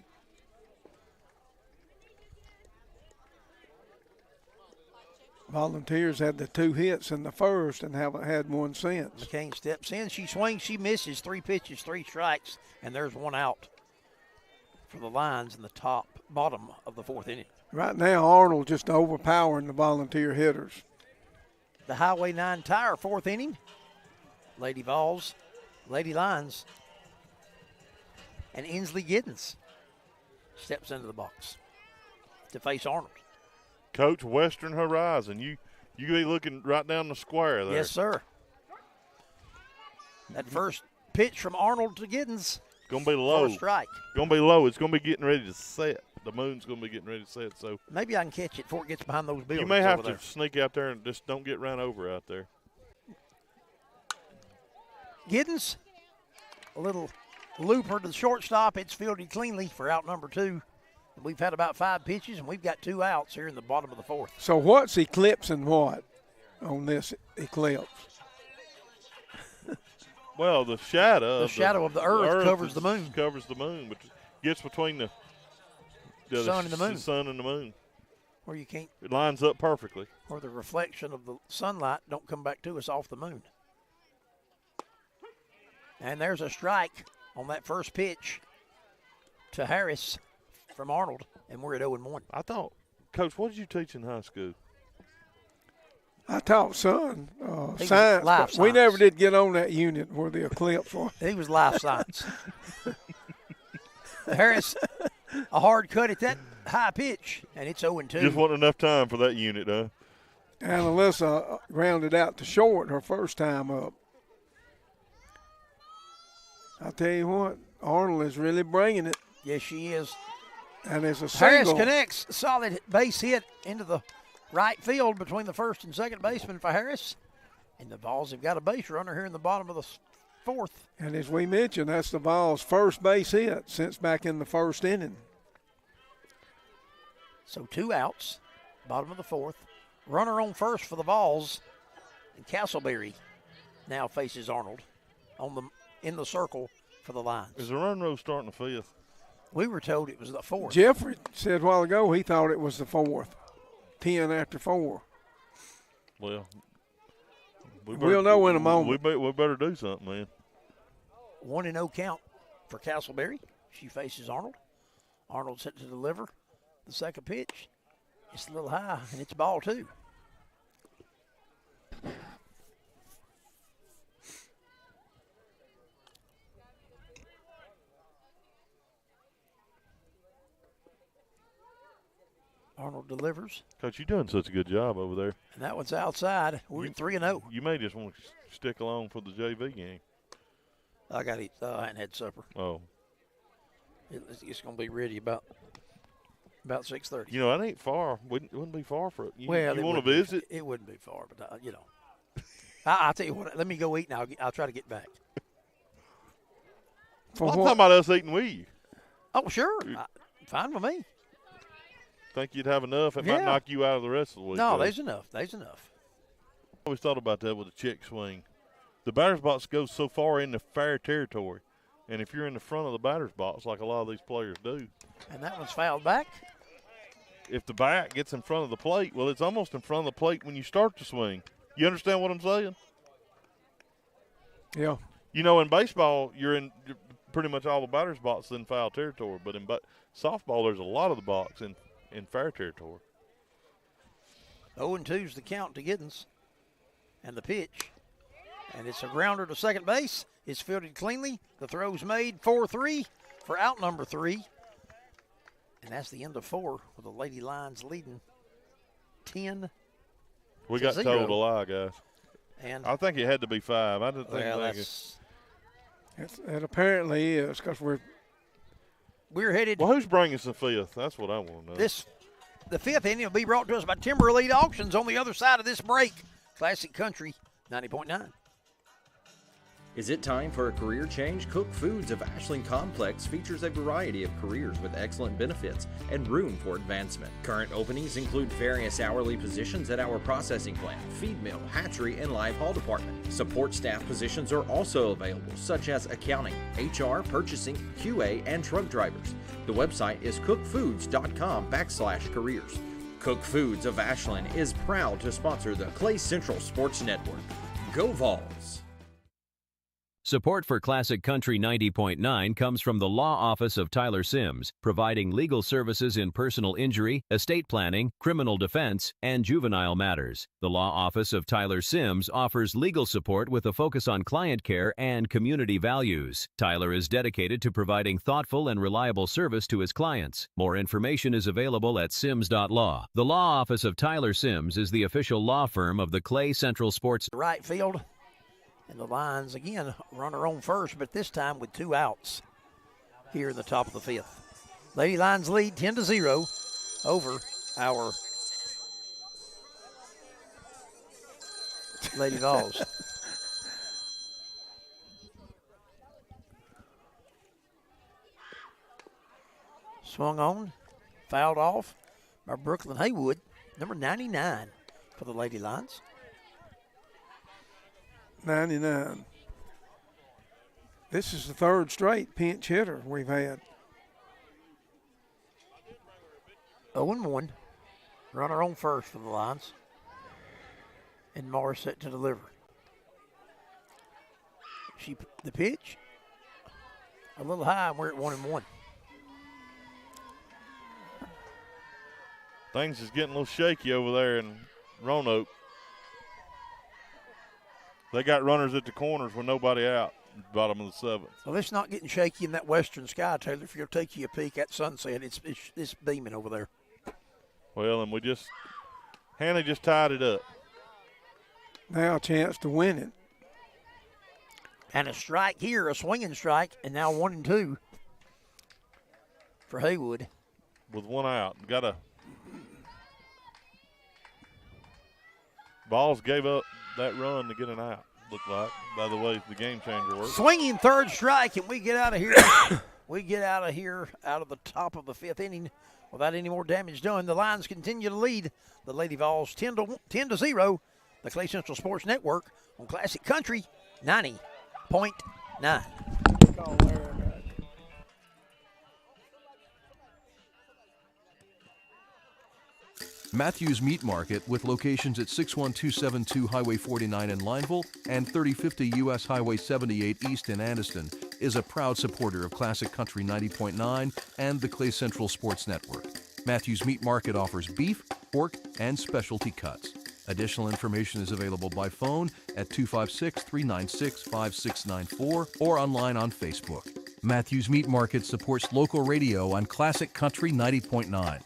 Volunteers had the 2 hits in the first and haven't had one since. McCain steps in. She swings. She misses. 3 pitches, 3 strikes, and there's 1 out for the Lions in the bottom of the 4th inning. Right now, Arnold just overpowering the Volunteer hitters. The Highway 9 Tire 4th inning. Lady Vols, Lady Lions, and Inslee Giddens steps into the box to face Arnold. Coach, Western Horizon, you be looking right down the square there. Yes, sir. That first pitch from Arnold to Giddens. Gonna be low. Strike. Gonna be low. It's gonna be getting ready to set. The moon's gonna be getting ready to set. So maybe I can catch it before it gets behind those buildings. You may have over to there. sneak out there and just don't get ran over out there. Giddens, a little looper to the shortstop. It's fielded cleanly for out number 2. We've had about 5 pitches, and we've got 2 outs here in the bottom of the 4th. So what's eclipsing what on this eclipse? Well, the shadow. The shadow of the earth covers the moon. Covers the moon, but gets between the sun and the moon. The sun and the moon. Where you can't. It lines up perfectly. Or the reflection of the sunlight don't come back to us off the moon. And there's a strike on that first pitch to Harris from Arnold, and we're at 0-1. I thought, Coach, what did you teach in high school? I taught son science, but science. We never did get on that unit where the eclipse was. He was life science. Harris, a hard cut at that high pitch, and it's 0-2. Just wasn't enough time for that unit, huh? And Alyssa grounded out to short her first time up. I'll tell you what, Arnold is really bringing it. Yes, she is. And it's a Harris single. connects, solid base hit into the right field between the first and second baseman for Harris. And the Vols have got a base runner here in the bottom of the 4th. And as we mentioned, that's the Vols' first base hit since back in the first inning. So 2 outs, bottom of the 4th. Runner on first for the Vols. And Castleberry now faces Arnold in the circle for the Lions. Is the run row starting the 5th? We were told it was the 4th. Jeffrey said a while ago he thought it was the 4th. 10 after 4. Well, we'll know in a moment. We better do something, man. 1-0 count for Castleberry. She faces Arnold. Arnold set to deliver the second pitch. It's a little high, and it's ball 2. Arnold delivers. Coach, you're doing such a good job over there. And that one's outside. We're at 3-0. You may just want to stick along for the JV game. I got to eat. I hadn't had supper. Oh. It's going to be ready about 6:30. You know, that ain't far. Wouldn't be far for it. You want to visit? It wouldn't be far, but, you know. I'll tell you what. Let me go eat, and I'll try to get back. I'm talking about us eating with you. Oh, sure. Fine with me. Think you'd have enough? It might knock you out of the rest of the week. No, there's enough. There's enough. I always thought about that with a check swing. The batter's box goes so far into fair territory, and if you're in the front of the batter's box, like a lot of these players do. And that one's fouled back. If the bat gets in front of the plate, well, it's almost in front of the plate when you start to swing. You understand what I'm saying? Yeah. You know, in baseball, you're in pretty much all the batter's box in foul territory, but in softball, there's a lot of the box in fair territory. 0-2's the count to Giddens. And the pitch. And it's a grounder to second base. It's fielded cleanly. The throw's made 4-3 for out number 3. And that's the end of 4 with the Lady Lions leading 10-0. We got told a lie, guys. And I think it had to be 5. I didn't think it apparently is because we're headed. Well, who's bringing us the 5th? That's what I want to know. The 5th inning will be brought to us by Timber Elite Auctions on the other side of this break. Classic Country 90.9. Is it time for a career change? Cook Foods of Ashland Complex features a variety of careers with excellent benefits and room for advancement. Current openings include various hourly positions at our processing plant, feed mill, hatchery, and live haul department. Support staff positions are also available, such as accounting, HR, purchasing, QA, and truck drivers. The website is cookfoods.com/careers. Cook Foods of Ashland is proud to sponsor the Clay Central Sports Network. Go Vols! Support for Classic Country 90.9 comes from the Law Office of Tyler Sims, providing legal services in personal injury, estate planning, criminal defense, and juvenile matters. The Law Office of Tyler Sims offers legal support with a focus on client care and community values. Tyler is dedicated to providing thoughtful and reliable service to his clients. More information is available at sims.law. The Law Office of Tyler Sims is the official law firm of the Clay Central Sports. Right field. And the Lions, again, runner on first, but this time with 2 outs here in the top of the 5th. Lady Lions lead 10-0 over our Lady Vols. Swung on, fouled off by Brooklyn Haywood, number 99 for the Lady Lions. 99. This is the 3rd straight pinch hitter we've had. 0-1. Runner on first for the Lions. And Morris set to deliver. The pitch a little high, and we're at 1-1. Things is getting a little shaky over there in Roanoke. They got runners at the corners with nobody out, bottom of the 7th. Well, it's not getting shaky in that western sky, Taylor. If you'll take you a peek at sunset, it's beaming over there. Well, and Hannah just tied it up. Now a chance to win it. And a strike here, a swinging strike, and now 1-2 for Haywood. With 1 out. Balls gave up that run to get an out, looked like, by the way the game changer works. Swinging 3rd strike, and we get out of here. Out of the top of the 5th inning without any more damage done. The Lions continue to lead the Lady Vols 10-0. The Clay Central Sports Network on Classic Country 90.9. Matthews Meat Market, with locations at 61272 Highway 49 in Lineville and 3050 U.S. Highway 78 East in Anniston, is a proud supporter of Classic Country 90.9 and the Clay Central Sports Network. Matthews Meat Market offers beef, pork, and specialty cuts. Additional information is available by phone at 256-396-5694 or online on Facebook. Matthews Meat Market supports local radio on Classic Country 90.9.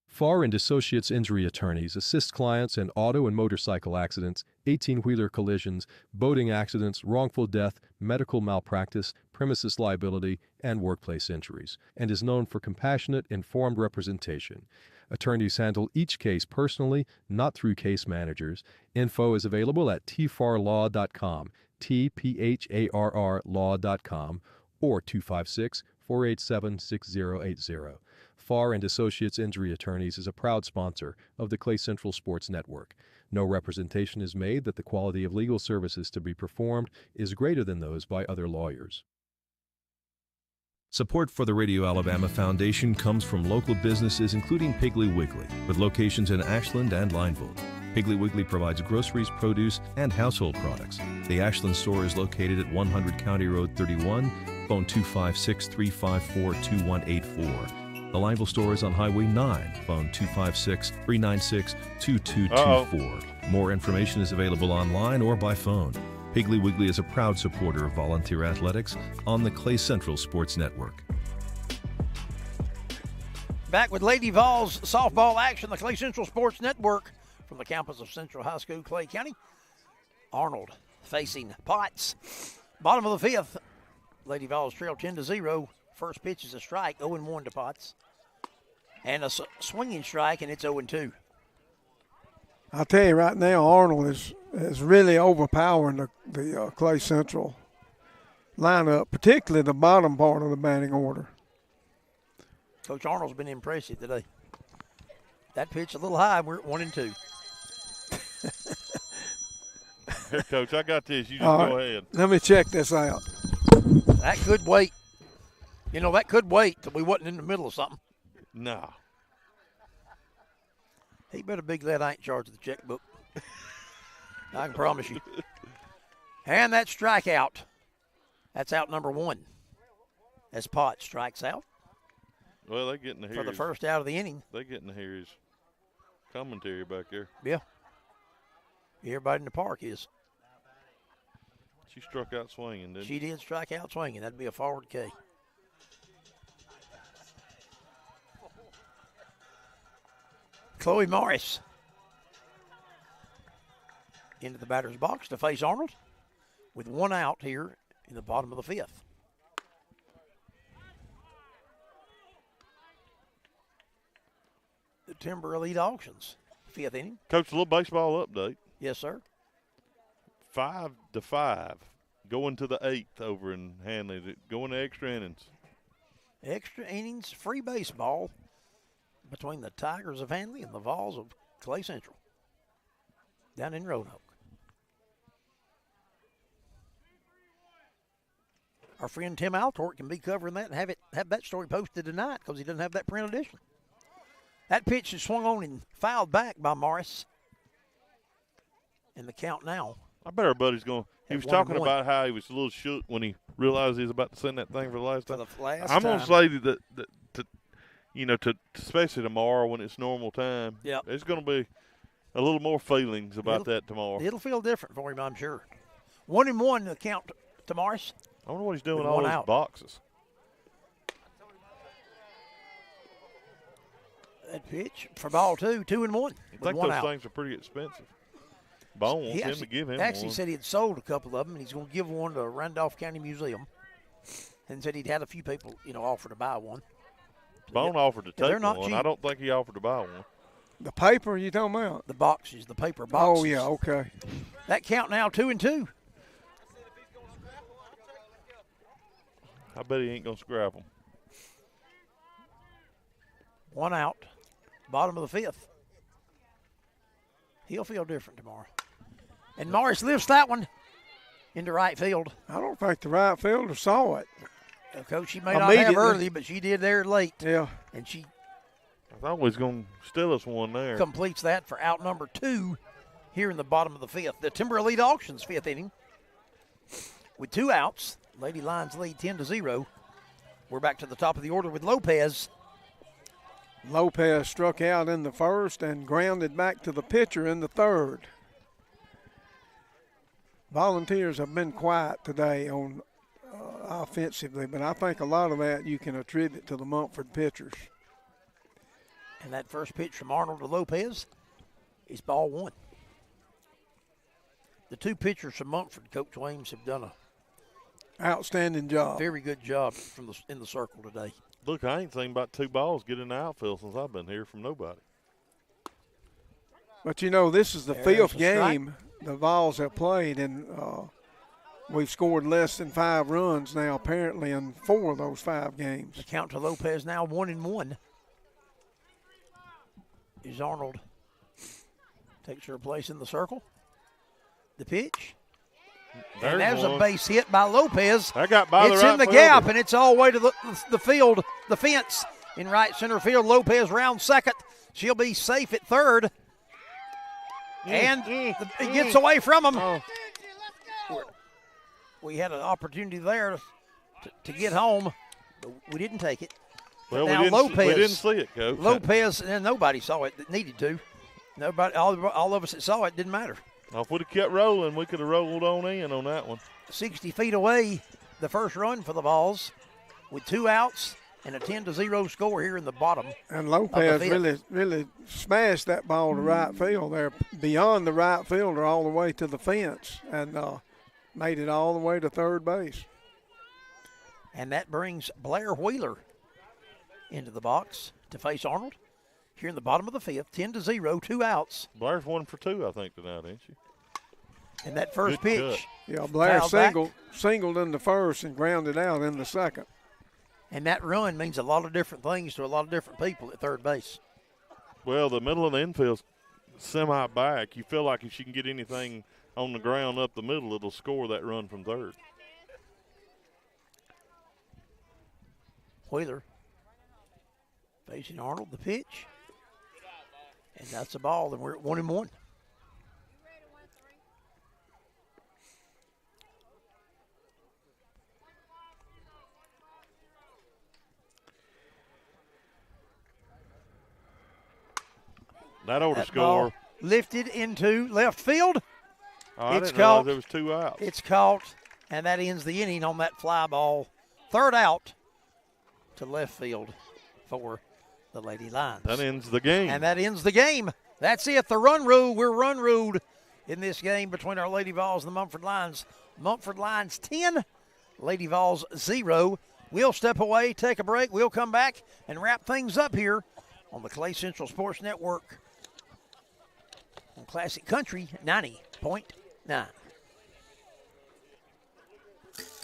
Farr & Associates Injury Attorneys assist clients in auto and motorcycle accidents, 18-wheeler collisions, boating accidents, wrongful death, medical malpractice, premises liability, and workplace injuries, and is known for compassionate, informed representation. Attorneys handle each case personally, not through case managers. Info is available at tfarlaw.com, tpharr.law.com, or 256-487-6080. Farr & Associates Injury Attorneys is a proud sponsor of the Clay Central Sports Network. No representation is made that the quality of legal services to be performed is greater than those by other lawyers. Support for the Radio Alabama Foundation comes from local businesses including Piggly Wiggly, with locations in Ashland and Lineville. Piggly Wiggly provides groceries, produce, and household products. The Ashland store is located at 100 County Road 31, phone 256-354-2184. The Lineville store is on Highway 9, phone 256-396-2224. More information is available online or by phone. Piggly Wiggly is a proud supporter of volunteer athletics on the Clay Central Sports Network. Back with Lady Vols softball action, the Clay Central Sports Network from the campus of Central High School, Clay County. Arnold facing Potts. Bottom of the 5th, Lady Vols trail 10-0. First pitch is a strike, 0-1 to Potts. And a swinging strike, and it's 0-2. I'll tell you right now, Arnold is really overpowering the Clay Central lineup, particularly the bottom part of the batting order. Coach Arnold's been impressive today. That pitch a little high. We're at 1-2. Here, Coach, I got this. You just go ahead. Let me check this out. That could wait. You know, that could wait till we wasn't in the middle of something. No. He better be glad I ain't charged with the checkbook. I can promise you. And that strikeout. That's out number 1. As Potts strikes out. Well, they're getting to hear for the first out of the inning. They're getting to hear his commentary back there. Yeah. Everybody in the park is. She struck out swinging, didn't she? She did strike out swinging. That'd be a forward K. Chloe Morris into the batter's box to face Arnold with 1 out here in the bottom of the 5th. The Timber Elite Auctions, 5th inning. Coach, a little baseball update. Yes, sir. 5-5, going to the 8th over in Hanley, going to extra innings. Extra innings, free baseball between the Tigers of Hanley and the Vols of Clay Central down in Roanoke. Our friend Tim Altort can be covering that and have that story posted tonight because he doesn't have that print edition. That pitch is swung on and fouled back by Morris. And the count now. I bet our buddy's going. He was talking about how he was a little shook when he realized he was about to send that thing for the last time. I'm going to say that to especially tomorrow when it's normal time. Yep. There's going to be a little more feelings about that tomorrow. It'll feel different for him, I'm sure. 1-1 the count to Morris. I wonder what he's doing with all those boxes. That pitch for ball 2, 2-1. I think those things are pretty expensive. Bone wants him to give him actually one. said he had sold a couple of them, and he's going to give one to Randolph County Museum. And said he'd had a few people, offer to buy one. Bone offered to take one. Cheap. I don't think he offered to buy one. The paper you talking about? The boxes, the paper boxes. Oh, yeah, okay. That count now 2-2. I bet he ain't going to scrap them. 1 out, bottom of the 5th. He'll feel different tomorrow. And Morris lifts that one into right field. I don't think the right fielder saw it. Coach, she may not have early, but she did there late. Yeah. And she I thought we was going to steal us one there. completes that for out number 2 here in the bottom of the 5th. The Timber Elite Auctions 5th inning with 2 outs. Lady Lions lead 10-0. We're back to the top of the order with Lopez. Lopez struck out in the first and grounded back to the pitcher in the 3rd. Volunteers have been quiet today on offensively, but I think a lot of that you can attribute to the Munford pitchers. And that first pitch from Arnold to Lopez is ball 1. The 2 pitchers from Munford, Coach Williams, have done a outstanding job. Very good job in the circle today. Look, I ain't seen about 2 balls get in the outfield since I've been here from nobody. But, this is the 5th game the Vols have played, and we've scored less than 5 runs now, apparently, in 4 of those 5 games. The count to Lopez now 1-1. Is Arnold takes her place in the circle. The pitch. And there's a base hit by Lopez. I got by the It's right in the fielder. gap, and it's all the way to the field, the fence in right center field. Lopez rounds second. She'll be safe at 3rd. And it gets away from him. We had an opportunity there to get home, but we didn't take it. Well, now we didn't see it, Coach. Lopez, and nobody saw it that needed to. Nobody, all of us that saw it didn't matter. If we'd have kept rolling, we could have rolled on in on that one. 60 feet away, the first run for the Vols with 2 outs and a 10-0 score here in the bottom. And Lopez really smashed that ball to right field there, beyond the right fielder all the way to the fence, and made it all the way to 3rd base. And that brings Blair Wheeler into the box to face Arnold here in the bottom of the 5th, 10-0, 2 outs. Blair's 1 for 2, I think, tonight, ain't she? And that first pitch. Yeah, Blair singled in the first and grounded out in the 2nd. And that run means a lot of different things to a lot of different people at 3rd base. Well, the middle of the infield's semi-back. You feel like if she can get anything on the ground up the middle, it'll score that run from 3rd. Wheeler facing Arnold, the pitch. And that's the ball, and we're at 1-1. That ought to That score. ball lifted into left field. Oh, I It's didn't realize caught. there was 2 outs. It's caught, and that ends the inning on that fly ball. Third out to left field for the Lady Lions. That ends the game. And that ends the game. That's it, the run rule. We're run ruled in this game between our Lady Vols and the Munford Lions. Munford Lions 10, Lady Vols 0. We'll step away, take a break. We'll come back and wrap things up here on the Clay Central Sports Network on Classic Country 90.9.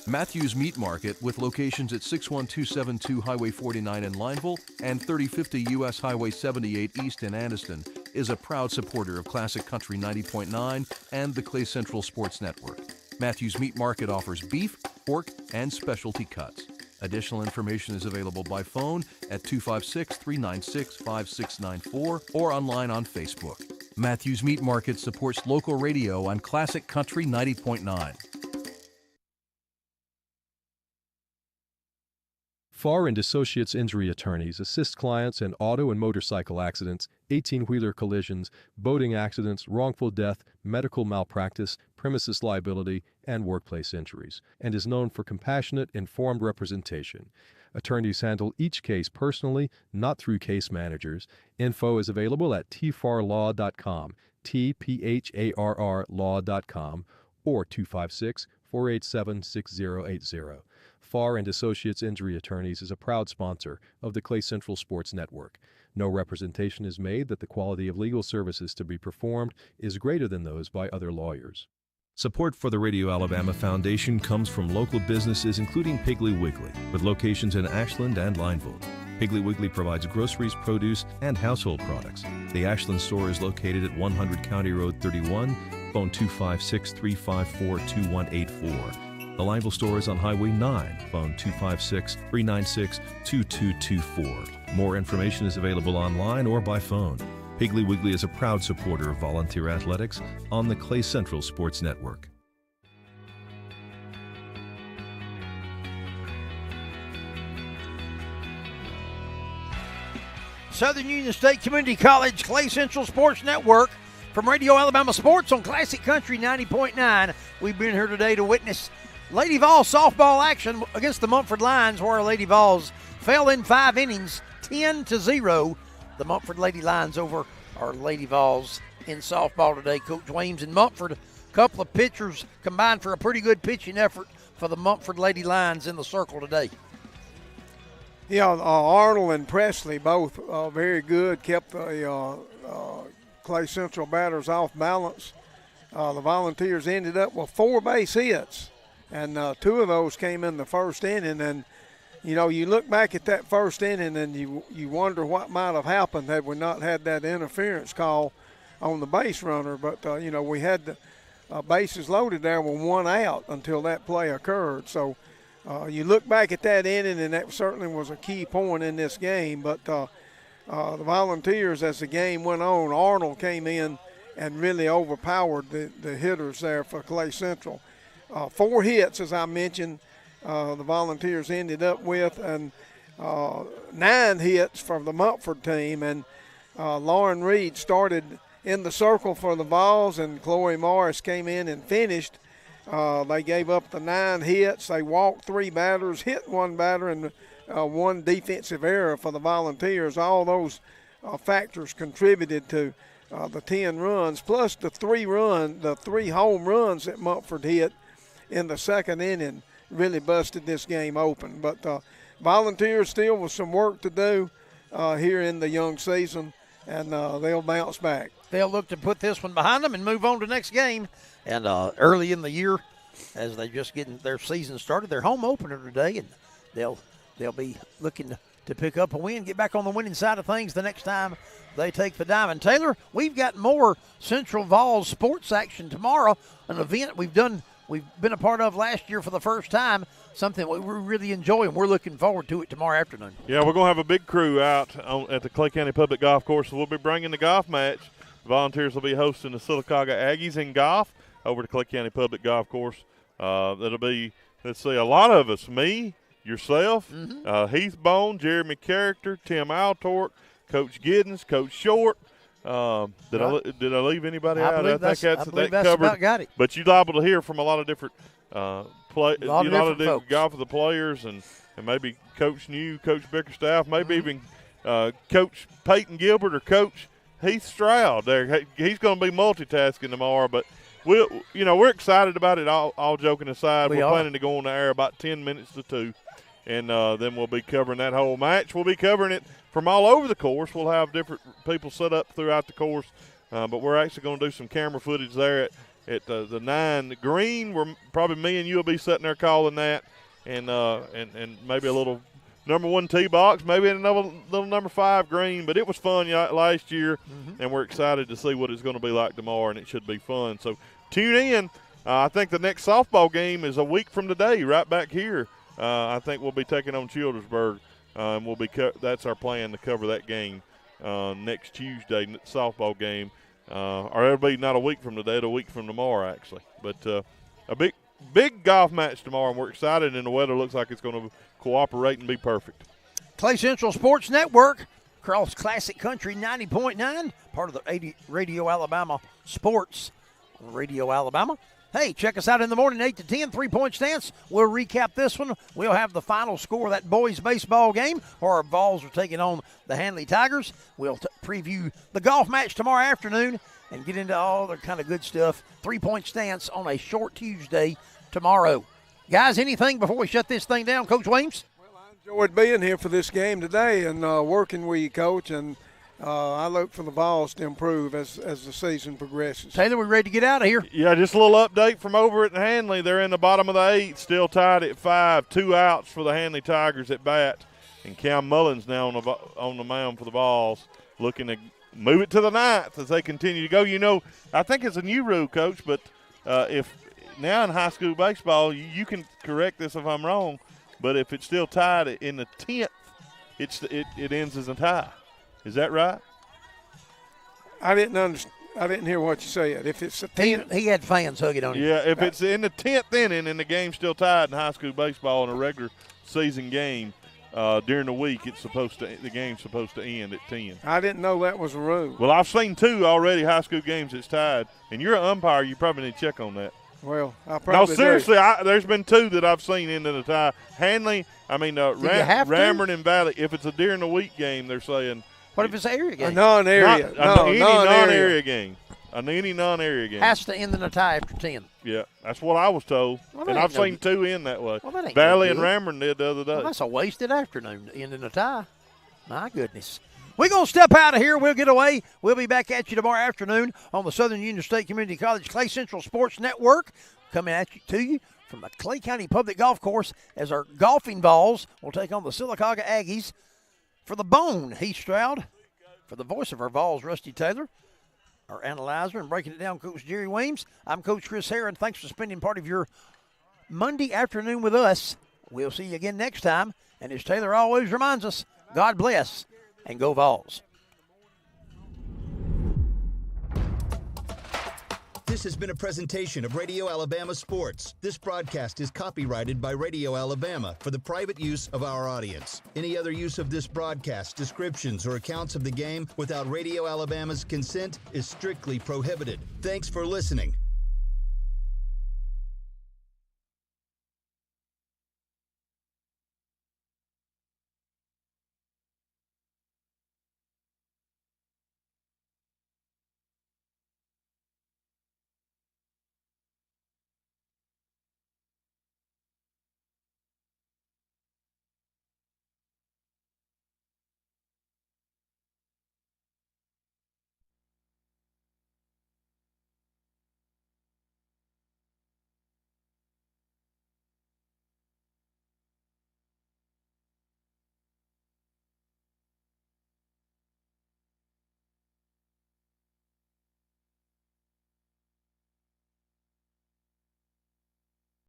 Matthews Meat Market, with locations at 61272 Highway 49 in Lineville and 3050 U.S. Highway 78 East in Anniston, is a proud supporter of Classic Country 90.9 and the Clay Central Sports Network. Matthews Meat Market offers beef, pork, and specialty cuts. Additional information is available by phone at 256-396-5694 or online on Facebook. Matthews Meat Market supports local radio on Classic Country 90.9. Farr and Associates Injury Attorneys assist clients in auto and motorcycle accidents, 18-wheeler collisions, boating accidents, wrongful death, medical malpractice, premises liability, and workplace injuries, and is known for compassionate, informed representation. Attorneys handle each case personally, not through case managers. Info is available at tfarlaw.com, tpharr law.com, or 256-487-6080. Farr and Associates Injury Attorneys is a proud sponsor of the Clay Central Sports Network. No representation is made that the quality of legal services to be performed is greater than those by other lawyers. Support for the Radio Alabama Foundation comes from local businesses including Piggly Wiggly, with locations in Ashland and Lineville. Piggly Wiggly provides groceries, produce, and household products. The Ashland store is located at 100 County Road 31, phone 256-354-2184. The Lineville store is on Highway 9, phone 256-396-2224. More information is available online or by phone. Piggly Wiggly is a proud supporter of volunteer athletics on the Clay Central Sports Network. Southern Union State Community College Clay Central Sports Network from Radio Alabama Sports on Classic Country 90.9. We've been here today to witness Lady Vols softball action against the Munford Lions, where our Lady Vols fell in 5 innings, 10-0. The Munford Lady Lions over our Lady Vols in softball today. Coach Weems and Munford, a couple of pitchers combined for a pretty good pitching effort for the Munford Lady Lions in the circle today. Yeah, Arnold and Presley both very good, kept the Clay Central batters off balance. The Volunteers ended up with 4 base hits, and 2 of those came in the first inning. And, you know, you look back at that first inning and you wonder what might have happened had we not had that interference call on the base runner. But, you know, we had the bases loaded there with 1 out until that play occurred. So you look back at that inning, and that certainly was a key point in this game. But the Volunteers, as the game went on, Arnold came in and really overpowered the hitters there for Clay Central. 4 hits, as I mentioned, the Volunteers ended up with, and 9 hits from the Munford team. And Lauren Reed started in the circle for the Vols, and Chloe Morris came in and finished. They gave up the 9 hits. They walked 3 batters, hit 1 batter, and 1 defensive error for the Volunteers. All those factors contributed to the 10 runs, plus the 3 home runs that Munford hit in the second inning really busted this game open. But Volunteers still with some work to do here in the young season, and they'll bounce back. They'll look to put this one behind them and move on to the next game. And early in the year, as they just getting their season started, their home opener today, and they'll be looking to pick up a win, get back on the winning side of things the next time they take the diamond. Taylor, we've got more Central Vols sports action tomorrow, an event we've done we've been a part of last year for the first time, something we really enjoy, and we're looking forward to it tomorrow afternoon. Yeah, we're going to have a big crew out at the Clay County Public Golf Course. So we'll be bringing the golf match. Volunteers will be hosting the Sylacauga Aggies in golf over to Clay County Public Golf Course. That'll be, let's see, a lot of us, me, yourself, Heath Bone, Jeremy Character, Tim Altork, Coach Giddens, Coach Short. Did I leave anybody out? I think that's covered. About got it. But you're liable to hear from a lot of different a lot of different golf of the players, and maybe Coach New, Coach Bickerstaff, maybe even Coach Peyton Gilbert or Coach Heath Stroud. There, he's going to be multitasking tomorrow, but we're excited about it. All joking aside, we're planning to go on the air about 10 minutes to 2, and then we'll be covering that whole match. We'll be covering it from all over the course. We'll have different people set up throughout the course, but we're actually going to do some camera footage there at the 9 green. Where probably me and you will be sitting there calling that, and maybe a little number 1 tee box, maybe another little number 5 green. But it was fun last year, and we're excited to see what it's going to be like tomorrow, and it should be fun. So tune in. I think the next softball game is a week from today, right back here. I think we'll be taking on Childersburg. We'll be that's our plan to cover that game next Tuesday, softball game. Or it'll be not a week from today, it'll a week from tomorrow, actually. But a big golf match tomorrow, and we're excited, and the weather looks like it's going to cooperate and be perfect. Clay Central Sports Network, Cross Classic Country 90.9, part of the Radio Alabama Sports on Radio Alabama. Hey, check us out in the morning, 8 to 10, 3-point stance. We'll recap this one. We'll have the final score of that boys' baseball game, or our Vols are taking on the Handley Tigers. We'll preview the golf match tomorrow afternoon and get into all the kind of good stuff. 3-point stance on a short Tuesday tomorrow. Guys, anything before we shut this thing down, Coach Williams? Well, I enjoyed being here for this game today and working with you, Coach, and I look for the Vols to improve as the season progresses. Taylor, we ready to get out of here? Yeah, just a little update from over at Handley. They're in the bottom of the 8th, still tied at 5. 2 outs for the Handley Tigers at bat. And Cam Mullins now on the mound for the Vols, looking to move it to the 9th as they continue to go. I think it's a new rule, Coach, but if now in high school baseball, you can correct this if I'm wrong, but if it's still tied in the 10th, it ends as a tie. Is that right? I didn't hear what you said. If it's a 10th, he had fans hugging on him. Yeah, if it's in the 10th inning and the game's still tied in high school baseball in a regular season game during the week, the game's supposed to end at 10. I didn't know that was a rule. Well, I've seen 2 already high school games that's tied, and you're an umpire. You probably need to check on that. Well, I probably seriously, there's been 2 that I've seen into the tie. Handley, Rammer and Valley. If it's a during the week game, they're saying. What if it's an area game? A non-area. Non-area game. Any non-area game. Has to end in a tie after 10. Yeah, that's what I was told. Well, and I've seen 2 in that way. Well, that ain't Valley no and Rammer did the other day. Well, that's a wasted afternoon to end in a tie. My goodness. We're going to step out of here. We'll get away. We'll be back at you tomorrow afternoon on the Southern Union State Community College Clay Central Sports Network, coming to you from the Clay County Public Golf Course as our golfing Vols will take on the Sylacauga Aggies. For the Bone, Heath Stroud. For the voice of our Vols, Rusty Taylor. Our analyzer and breaking it down, Coach Jerry Weems. I'm Coach Chris Herron. Thanks for spending part of your Monday afternoon with us. We'll see you again next time. And as Taylor always reminds us, God bless and go Vols. This has been a presentation of Radio Alabama Sports. This broadcast is copyrighted by Radio Alabama for the private use of our audience. Any other use of this broadcast, descriptions, or accounts of the game without Radio Alabama's consent is strictly prohibited. Thanks for listening.